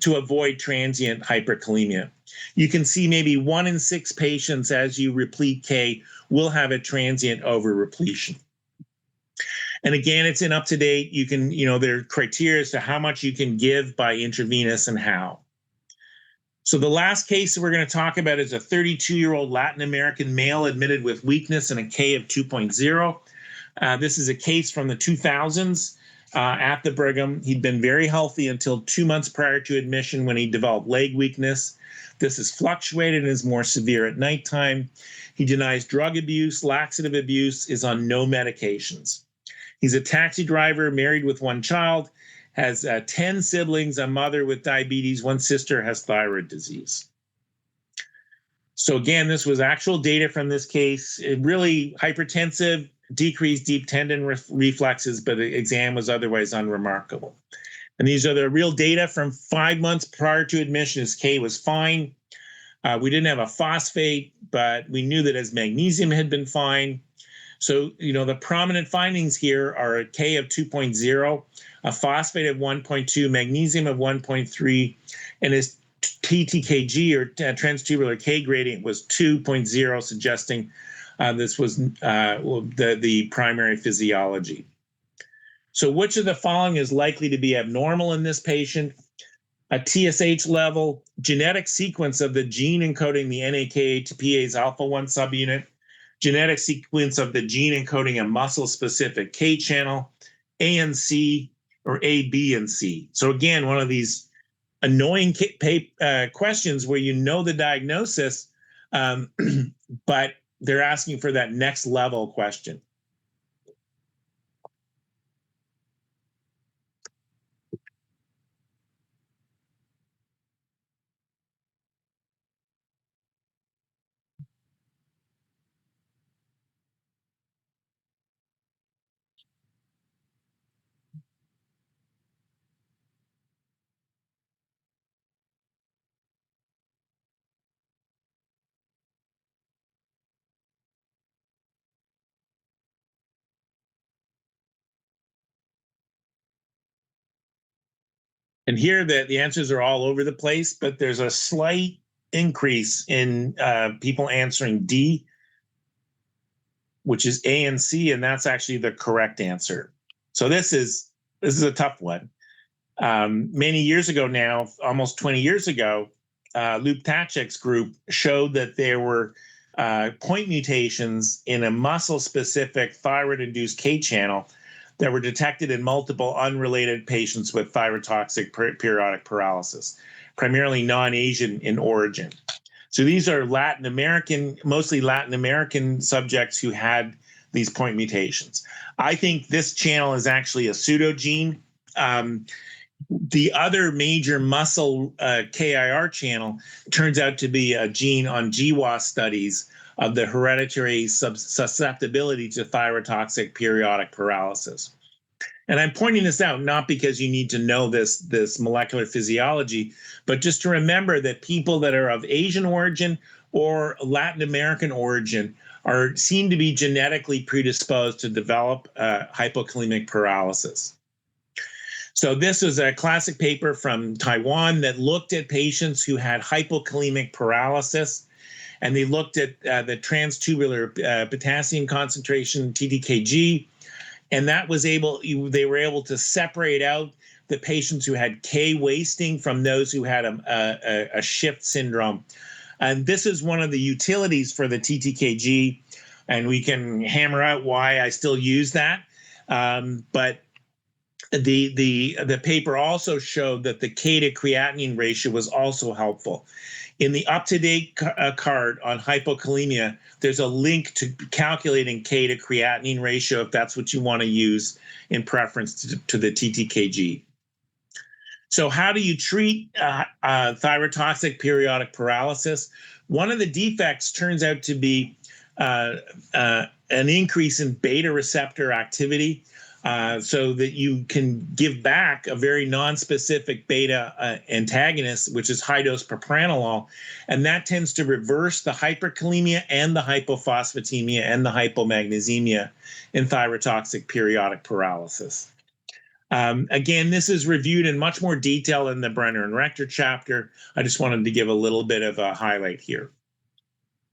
to avoid transient hyperkalemia. You can see maybe 1 in 6 patients as you replete K will have a transient over-repletion. And again, it's in up-to-date. You can, there are criteria as to how much you can give by intravenous and how. So the last case we're going to talk about is a 32-year-old Latin American male admitted with weakness and a K of 2.0. This is a case from the 2000s at the Brigham. He'd been very healthy until 2 months prior to admission when he developed leg weakness. This has fluctuated and is more severe at nighttime. He denies drug abuse, laxative abuse, is on no medications. He's a taxi driver, married with 1 child, has 10 siblings, a mother with diabetes, 1 sister has thyroid disease. So again, this was actual data from this case. It really hypertensive, decreased deep tendon reflexes, but the exam was otherwise unremarkable. And these are the real data from 5 months prior to admission. His K was fine. We didn't have a phosphate, but we knew that his magnesium had been fine. So, the prominent findings here are a K of 2.0, a phosphate of 1.2, magnesium of 1.3, and his TTKG, or transtubular K gradient, was 2.0, suggesting this was the primary physiology. So which of the following is likely to be abnormal in this patient? A TSH level, genetic sequence of the gene encoding the NAKA-ATPase alpha-1 subunit, genetic sequence of the gene encoding a muscle-specific K channel, A and C, or A, B, and C. So again, one of these annoying questions where you know the diagnosis, but they're asking for that next level question. And here the answers are all over the place, but there's a slight increase in people answering D, which is A and C, and that's actually the correct answer. So this is a tough one. Many years ago now, almost 20 years ago, Luke Tachek's group showed that there were point mutations in a muscle-specific thyroid-induced K channel that were detected in multiple unrelated patients with thyrotoxic periodic paralysis, primarily non-Asian in origin. So these are mostly Latin American subjects who had these point mutations. I think this channel is actually a pseudogene. The other major muscle KIR channel turns out to be a gene on GWAS studies of the hereditary susceptibility to thyrotoxic periodic paralysis. And I'm pointing this out not because you need to know this molecular physiology, but just to remember that people that are of Asian origin or Latin American origin seem to be genetically predisposed to develop hypokalemic paralysis. So this was a classic paper from Taiwan that looked at patients who had hypokalemic paralysis, and they looked at the transtubular potassium concentration, TTKG, and they were able to separate out the patients who had K wasting from those who had a shift syndrome. And this is one of the utilities for the TTKG, and we can hammer out why I still use that. But the paper also showed that the K to creatinine ratio was also helpful. In the up-to-date card on hypokalemia, there's a link to calculating K to creatinine ratio if that's what you want to use in preference to the TTKG. So how do you treat thyrotoxic periodic paralysis? One of the defects turns out to be an increase in beta receptor activity, so that you can give back a very nonspecific beta antagonist, which is high-dose propranolol, and that tends to reverse the hyperkalemia and the hypophosphatemia and the hypomagnesemia in thyrotoxic periodic paralysis. Again, this is reviewed in much more detail in the Brenner and Rector chapter. I just wanted to give a little bit of a highlight here.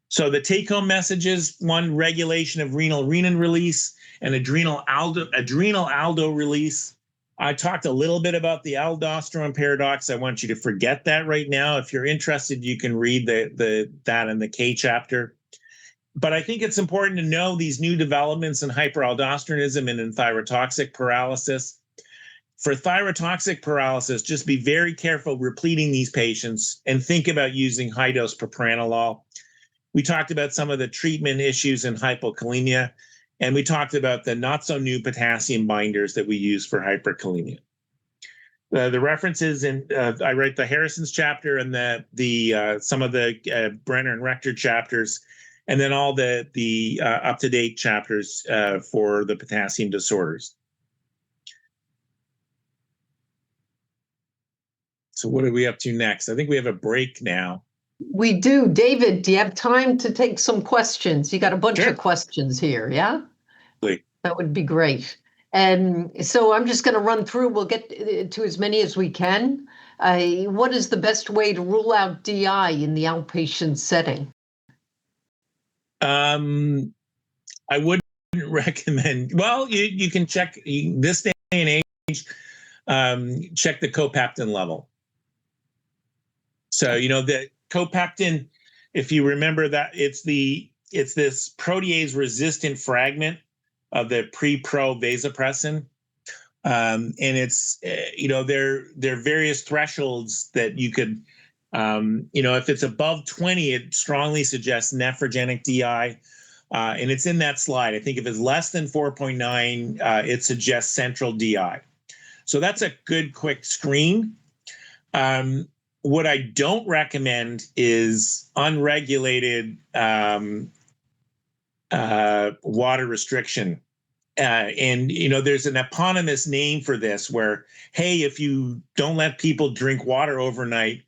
So the take-home messages: one, regulation of renal renin release and adrenal aldo release. I talked a little bit about the aldosterone paradox. I want you to forget that right now. If you're interested, you can read that in the K chapter. But I think it's important to know these new developments in hyperaldosteronism and in thyrotoxic paralysis. For thyrotoxic paralysis, just be very careful repleting these patients and think about using high-dose propranolol. We talked about some of the treatment issues in hypokalemia, and we talked about the not-so-new potassium binders that we use for hyperkalemia. The references in I write the Harrison's chapter and the some of the Brenner and Rector chapters, and then all the up-to-date chapters for the potassium disorders. So what are we up to next? I think we have a break now. We do. David, do you have time to take some questions? You got a bunch Sure. of questions here, yeah? Please. That would be great. And so I'm just going to run through. We'll get to as many as we can. What is the best way to rule out DI in the outpatient setting? I wouldn't recommend. Well, you can check this day and age. Check the copeptin level. So the copeptin, if you remember that, it's this protease resistant fragment of the pre-pro vasopressin, and it's there are various thresholds that you could if it's above 20, it strongly suggests nephrogenic DI, and it's in that slide. I think if it's less than 4.9, it suggests central DI. So that's a good quick screen. What I don't recommend is unregulated water restriction. And there's an eponymous name for this where, hey, if you don't let people drink water overnight,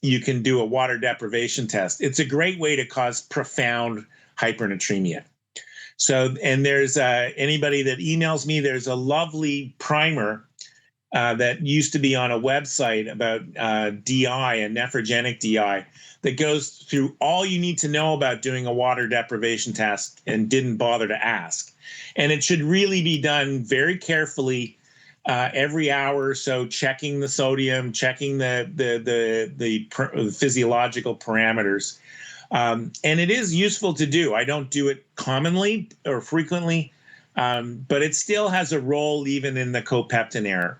you can do a water deprivation test. It's a great way to cause profound hypernatremia. So, and there's anybody that emails me, there's a lovely primer that used to be on a website about DI and nephrogenic DI that goes through all you need to know about doing a water deprivation test and didn't bother to ask. And it should really be done very carefully every hour or so, checking the sodium, checking the physiological parameters. And it is useful to do. I don't do it commonly or frequently, but it still has a role even in the copeptin error.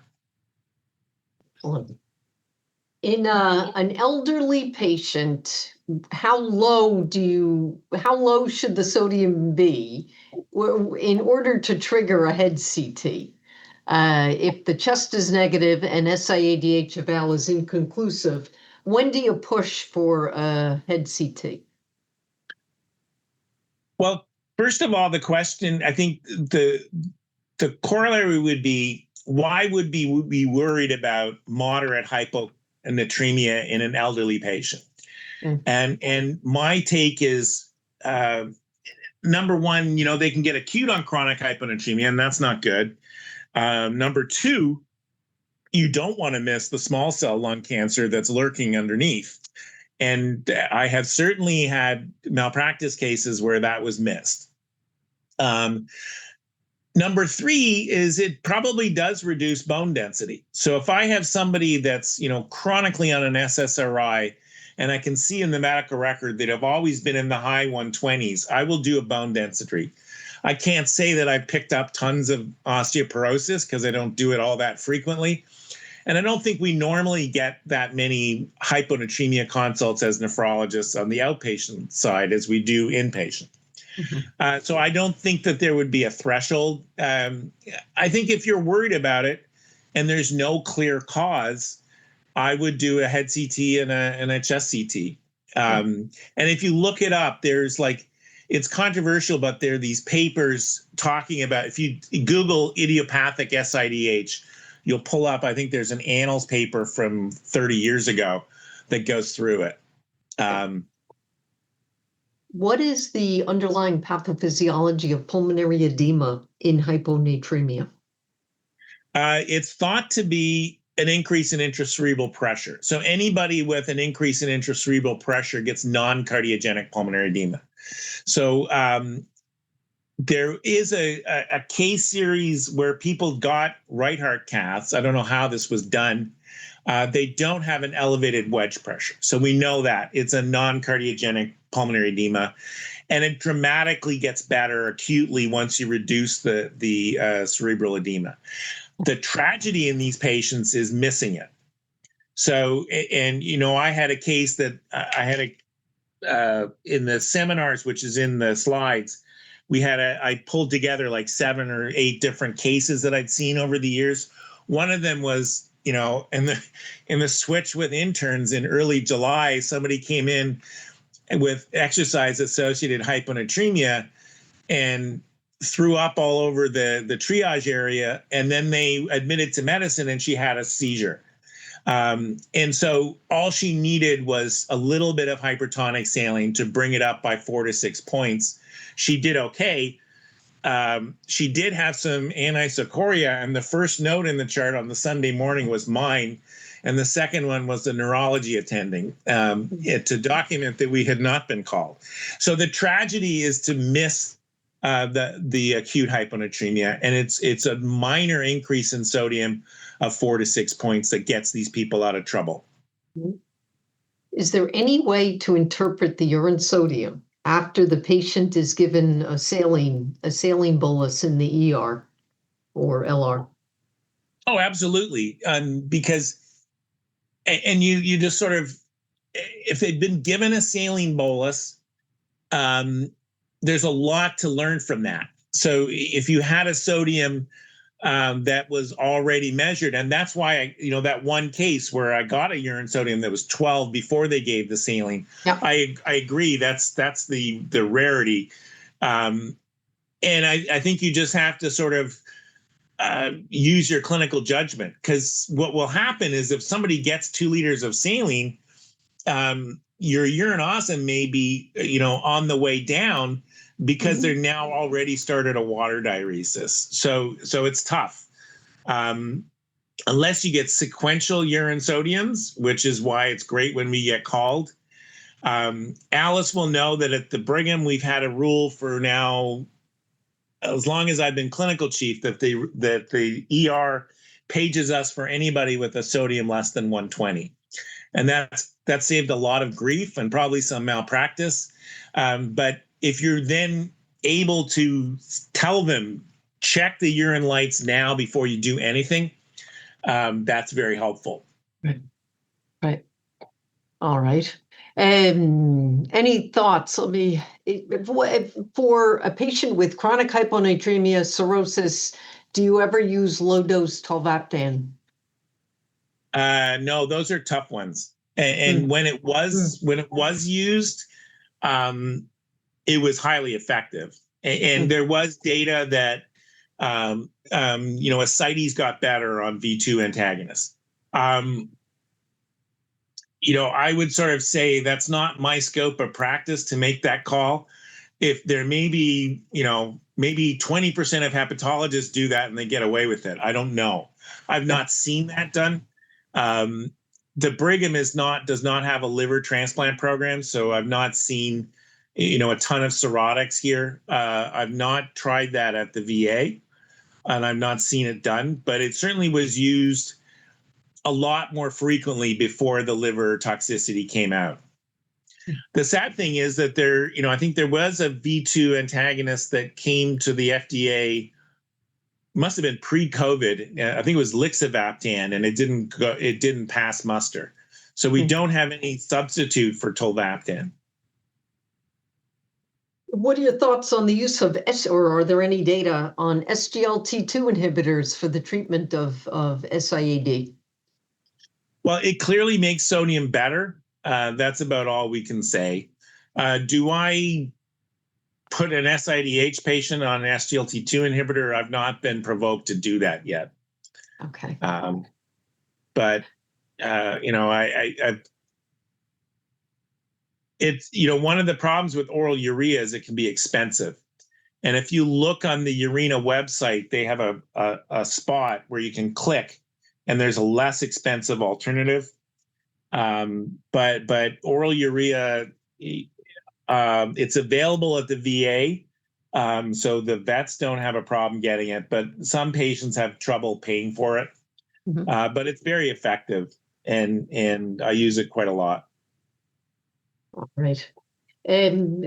In an elderly patient, how low should the sodium be in order to trigger a head CT? If the chest is negative and SIADH eval is inconclusive, when do you push for a head CT? Well, first of all, the question, I think the corollary would be, why would we be worried about moderate hyponatremia in an elderly patient? And my take is, number one, they can get acute on chronic hyponatremia, and that's not good. Number two, you don't want to miss the small cell lung cancer that's lurking underneath. And I have certainly had malpractice cases where that was missed. Number three is it probably does reduce bone density. So if I have somebody that's, chronically on an SSRI, and I can see in the medical record that have always been in the high 120s, I will do a bone density. I can't say that I picked up tons of osteoporosis because I don't do it all that frequently. And I don't think we normally get that many hyponatremia consults as nephrologists on the outpatient side as we do inpatient. So I don't think that there would be a threshold. I think if you're worried about it and there's no clear cause, I would do a head CT and a chest CT. And if you look it up, there's like, it's controversial, but there are these papers talking about, if you Google idiopathic SIDH, you'll pull up, I think there's an Annals paper from 30 years ago that goes through it. What is the underlying pathophysiology of pulmonary edema in hyponatremia? It's thought to be an increase in intracerebral pressure. So anybody with an increase in intracerebral pressure gets non-cardiogenic pulmonary edema. So there is a case series where people got right heart caths. I don't know how this was done. They don't have an elevated wedge pressure. So we know that it's a non-cardiogenic pulmonary edema, and it dramatically gets better acutely once you reduce the cerebral edema. The tragedy in these patients is missing it. So, and I had a case that I had in the seminars, which is in the slides. I pulled together like 7 or 8 different cases that I'd seen over the years. One of them was, in the switch with interns in early July, somebody came in with exercise-associated hyponatremia and threw up all over the triage area, and then they admitted to medicine, and she had a seizure. And so all she needed was a little bit of hypertonic saline to bring it up by 4 to 6 points. She did okay. She did have some anisocoria, and the first note in the chart on the Sunday morning was mine, and the second one was the neurology attending to document that we had not been called. So the tragedy is to miss the acute hyponatremia, and it's a minor increase in sodium of 4 to 6 points that gets these people out of trouble. Is there any way to interpret the urine sodium after the patient is given a saline bolus in the ER or LR? Oh, absolutely. Because, and you just sort of, if they've been given a saline bolus, there's a lot to learn from that. So if you had a sodium that was already measured, and that's why that one case where I got a urine sodium that was 12 before they gave the saline. Yeah. I agree. That's the rarity, and I think you just have to sort of use your clinical judgment, because what will happen is if somebody gets 2 liters of saline, your urinosum may be on the way down, because they're now already started a water diuresis. So it's tough. Unless you get sequential urine sodiums, which is why it's great when we get called. Alice will know that at the Brigham, we've had a rule for now, as long as I've been clinical chief, that the ER pages us for anybody with a sodium less than 120. And that saved a lot of grief and probably some malpractice. But if you're then able to tell them, check the urine lights now before you do anything, that's very helpful. Right. All right. Any thoughts? For a patient with chronic hyponatremia, cirrhosis, do you ever use low-dose tolvaptan? No, those are tough ones. And when it was used, it was highly effective. And there was data that, ascites got better on V2 antagonists. I would sort of say that's not my scope of practice to make that call. If there may be, maybe 20% of hepatologists do that and they get away with it. I don't know. I've not seen that done. The Brigham does not have a liver transplant program, so I've not seen a ton of cirrhotics here. I've not tried that at the VA, and I've not seen it done, but it certainly was used a lot more frequently before the liver toxicity came out. The sad thing is that I think there was a V2 antagonist that came to the FDA, must have been pre-COVID. I think it was Lixivaptan, and it didn't pass muster. So we don't have any substitute for tolvaptan. What are your thoughts on the use of or are there any data on SGLT2 inhibitors for the treatment of SIAD? Well, it clearly makes sodium better. That's about all we can say. Do I put an SIDH patient on an SGLT2 inhibitor? I've not been provoked to do that yet. Okay. But it's one of the problems with oral urea is it can be expensive. And if you look on the Urena website, they have a spot where you can click, and there's a less expensive alternative. But oral urea, it's available at the VA, so the vets don't have a problem getting it, but some patients have trouble paying for it. But it's very effective, and I use it quite a lot. All right.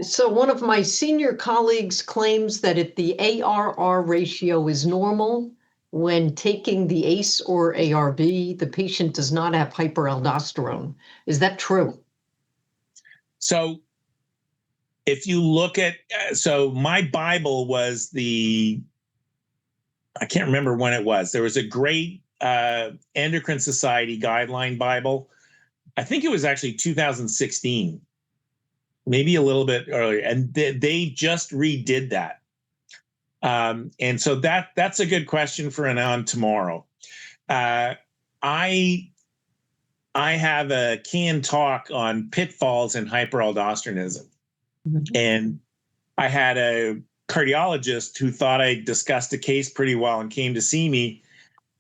So one of my senior colleagues claims that if the ARR ratio is normal when taking the ACE or ARB, the patient does not have hyperaldosterone. Is that true? So if you look at, so my Bible was I can't remember when it was. There was a great Endocrine Society guideline Bible. I think it was actually 2016. Maybe a little bit earlier, and they just redid that. And so that's a good question for an on tomorrow. I have a canned talk on pitfalls in hyperaldosteronism, and I had a cardiologist who thought I discussed a case pretty well and came to see me,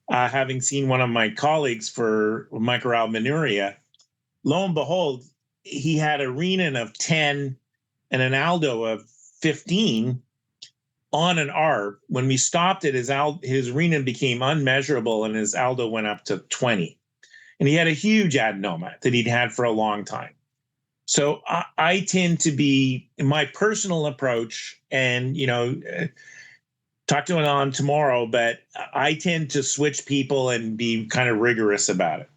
having seen one of my colleagues for microalbuminuria. Lo and behold, he had a renin of 10 and an aldo of 15 on an ARB. When we stopped it, his renin became unmeasurable and his aldo went up to 20. And he had a huge adenoma that he'd had for a long time. So I tend to be, in my personal approach, and talk to an on tomorrow, but I tend to switch people and be kind of rigorous about it.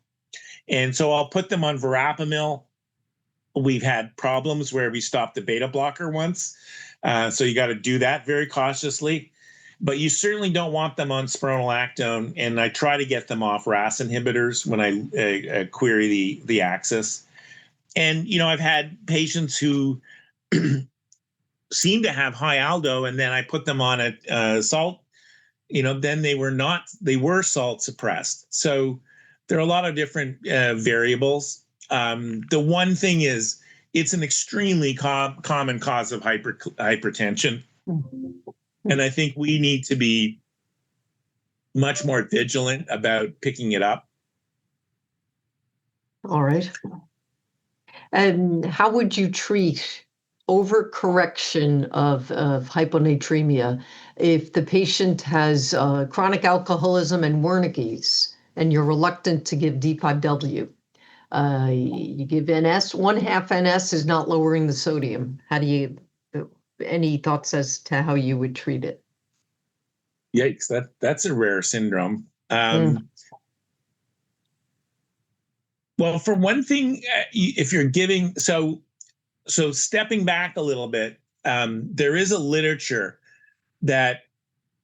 And so I'll put them on verapamil. We've had problems where we stopped the beta blocker once. So you got to do that very cautiously. But you certainly don't want them on spironolactone. And I try to get them off RAS inhibitors when I query the axis. And, I've had patients who seem to have high aldo, and then I put them on a salt, then they were salt suppressed. So there are a lot of different variables. The one thing is it's an extremely common cause of hypertension. And I think we need to be much more vigilant about picking it up. All right. And how would you treat overcorrection of hyponatremia if the patient has chronic alcoholism and Wernicke's, and you're reluctant to give D5W? You give NS, 1/2 NS is not lowering the sodium. Any thoughts as to how you would treat it? Yikes, that's a rare syndrome. Well, for one thing, if you're giving, so stepping back a little bit, there is a literature that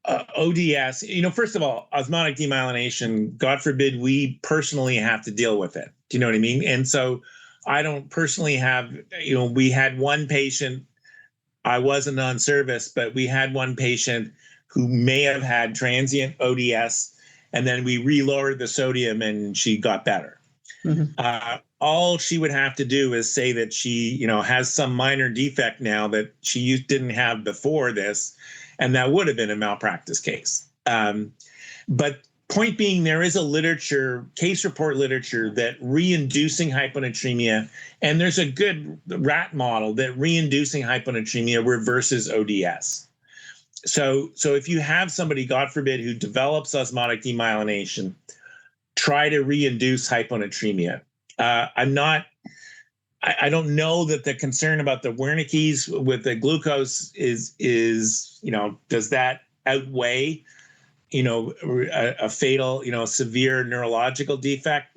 ODS, first of all, osmotic demyelination, God forbid we personally have to deal with it. Do you know what I mean? And so I don't personally have, we had one patient, I wasn't on service, but we had one patient who may have had transient ODS, and then we re-lowered the sodium and she got better. All she would have to do is say that she, has some minor defect now that she didn't have before this, and that would have been a malpractice case. But point being, there is a case report literature that re-inducing hyponatremia, and there's a good rat model that re-inducing hyponatremia reverses ODS. So if you have somebody, God forbid, who develops osmotic demyelination, try to re-induce hyponatremia. I'm not I don't know that the concern about the Wernicke's with the glucose is does that outweigh a fatal severe neurological defect?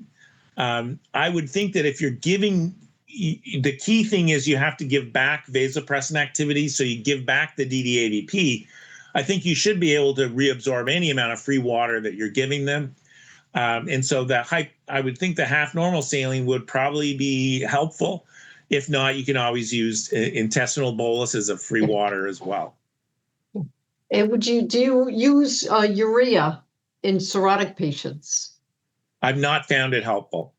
I would think that if you're giving, the key thing is you have to give back vasopressin activity, so you give back the DDAVP. I think you should be able to reabsorb any amount of free water that you're giving them. And so I would think the half normal saline would probably be helpful. If not, you can always use intestinal boluses of free water as well. And do you use urea in cirrhotic patients? I've not found it helpful.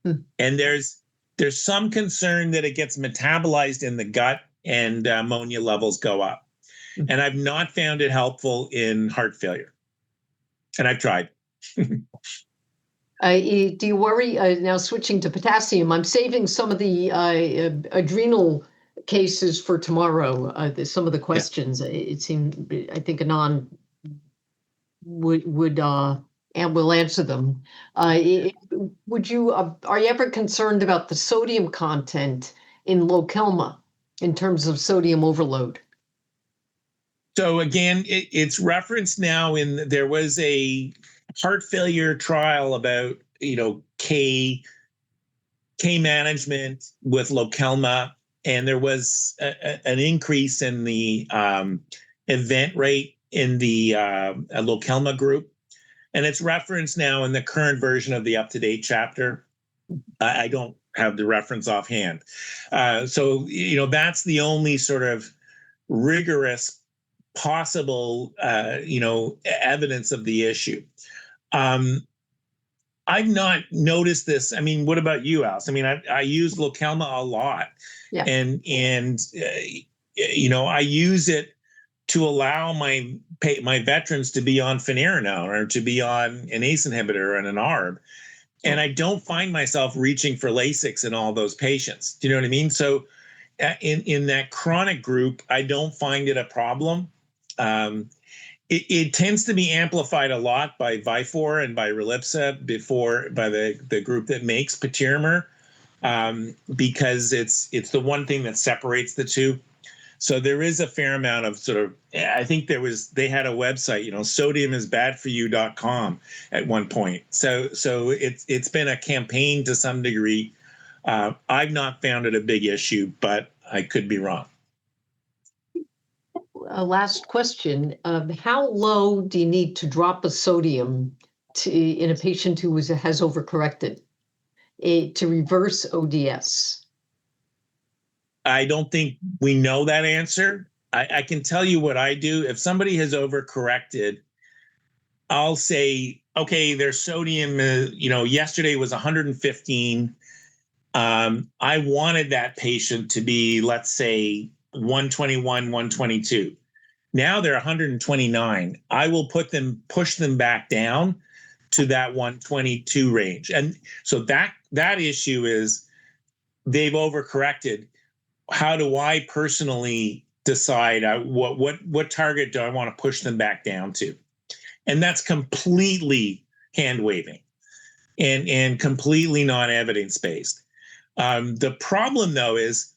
And there's some concern that it gets metabolized in the gut and ammonia levels go up. And I've not found it helpful in heart failure. And I've tried. Do you worry, now switching to potassium, I'm saving some of the adrenal cases for tomorrow, some of the questions. It seemed, I think Anand would and will answer them. Are you ever concerned about the sodium content in Lokelma in terms of sodium overload? So again, it's referenced now there was a heart failure trial about, K management with Lokelma, and there was an increase in the event rate in the Lokelma group. And it's referenced now in the current version of the up-to-date chapter. I don't have the reference offhand. So, that's the only sort of rigorous possible, evidence of the issue. I've not noticed this. I mean, what about you, Alice? I mean, I use Lokelma a lot. Yeah. And I use it to allow my veterans to be on finerenone or to be on an ACE inhibitor and an ARB. And I don't find myself reaching for Lasix in all those patients. Do you know what I mean? So in that chronic group, I don't find it a problem. It tends to be amplified a lot by Vifor and by Relipsa by the group that makes patiromer, because it's the one thing that separates the two. So there is a fair amount of sort of, I think they had a website, sodiumisbadforyou.com at one point. So it's been a campaign to some degree. I've not found it a big issue, but I could be wrong. Last question. How low do you need to drop a sodium in a patient who has overcorrected to reverse ODS? I don't think we know that answer. I can tell you what I do. If somebody has overcorrected, I'll say, okay, their sodium, yesterday was 115. I wanted that patient to be, let's say, 121, 122. Now they're 129. I will push them back down to that 122 range. And so that issue is they've overcorrected. How do I personally decide what target do I want to push them back down to? And that's completely hand waving and completely non-evidence based. The problem though is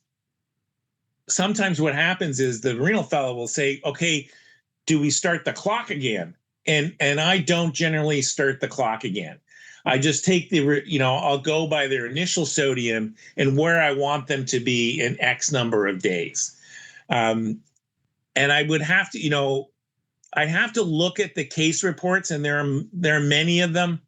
sometimes what happens is the renal fellow will say, okay, do we start the clock again? And I don't generally start the clock again. I just take I'll go by their initial sodium and where I want them to be in X number of days. And I would have to, I'd have to look at the case reports, and there are many of them.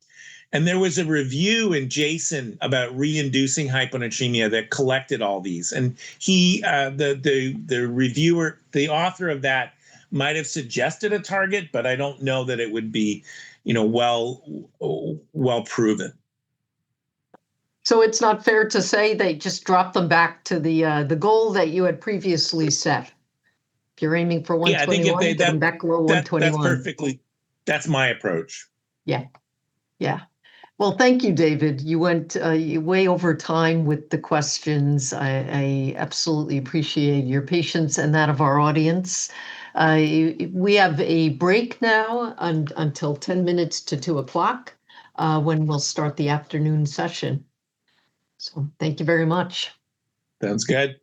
And there was a review in JASN about reinducing hyponatremia that collected all these. And he, the reviewer, the author of that might have suggested a target, but I don't know that it would be, well proven. So it's not fair to say they just dropped them back to the goal that you had previously set. If you're aiming for 121, get them back below 121. That's my approach. Yeah. Well, thank you, David. You went way over time with the questions. I absolutely appreciate your patience and that of our audience. We have a break now until 10 minutes to 2 o'clock when we'll start the afternoon session. So thank you very much. Sounds good.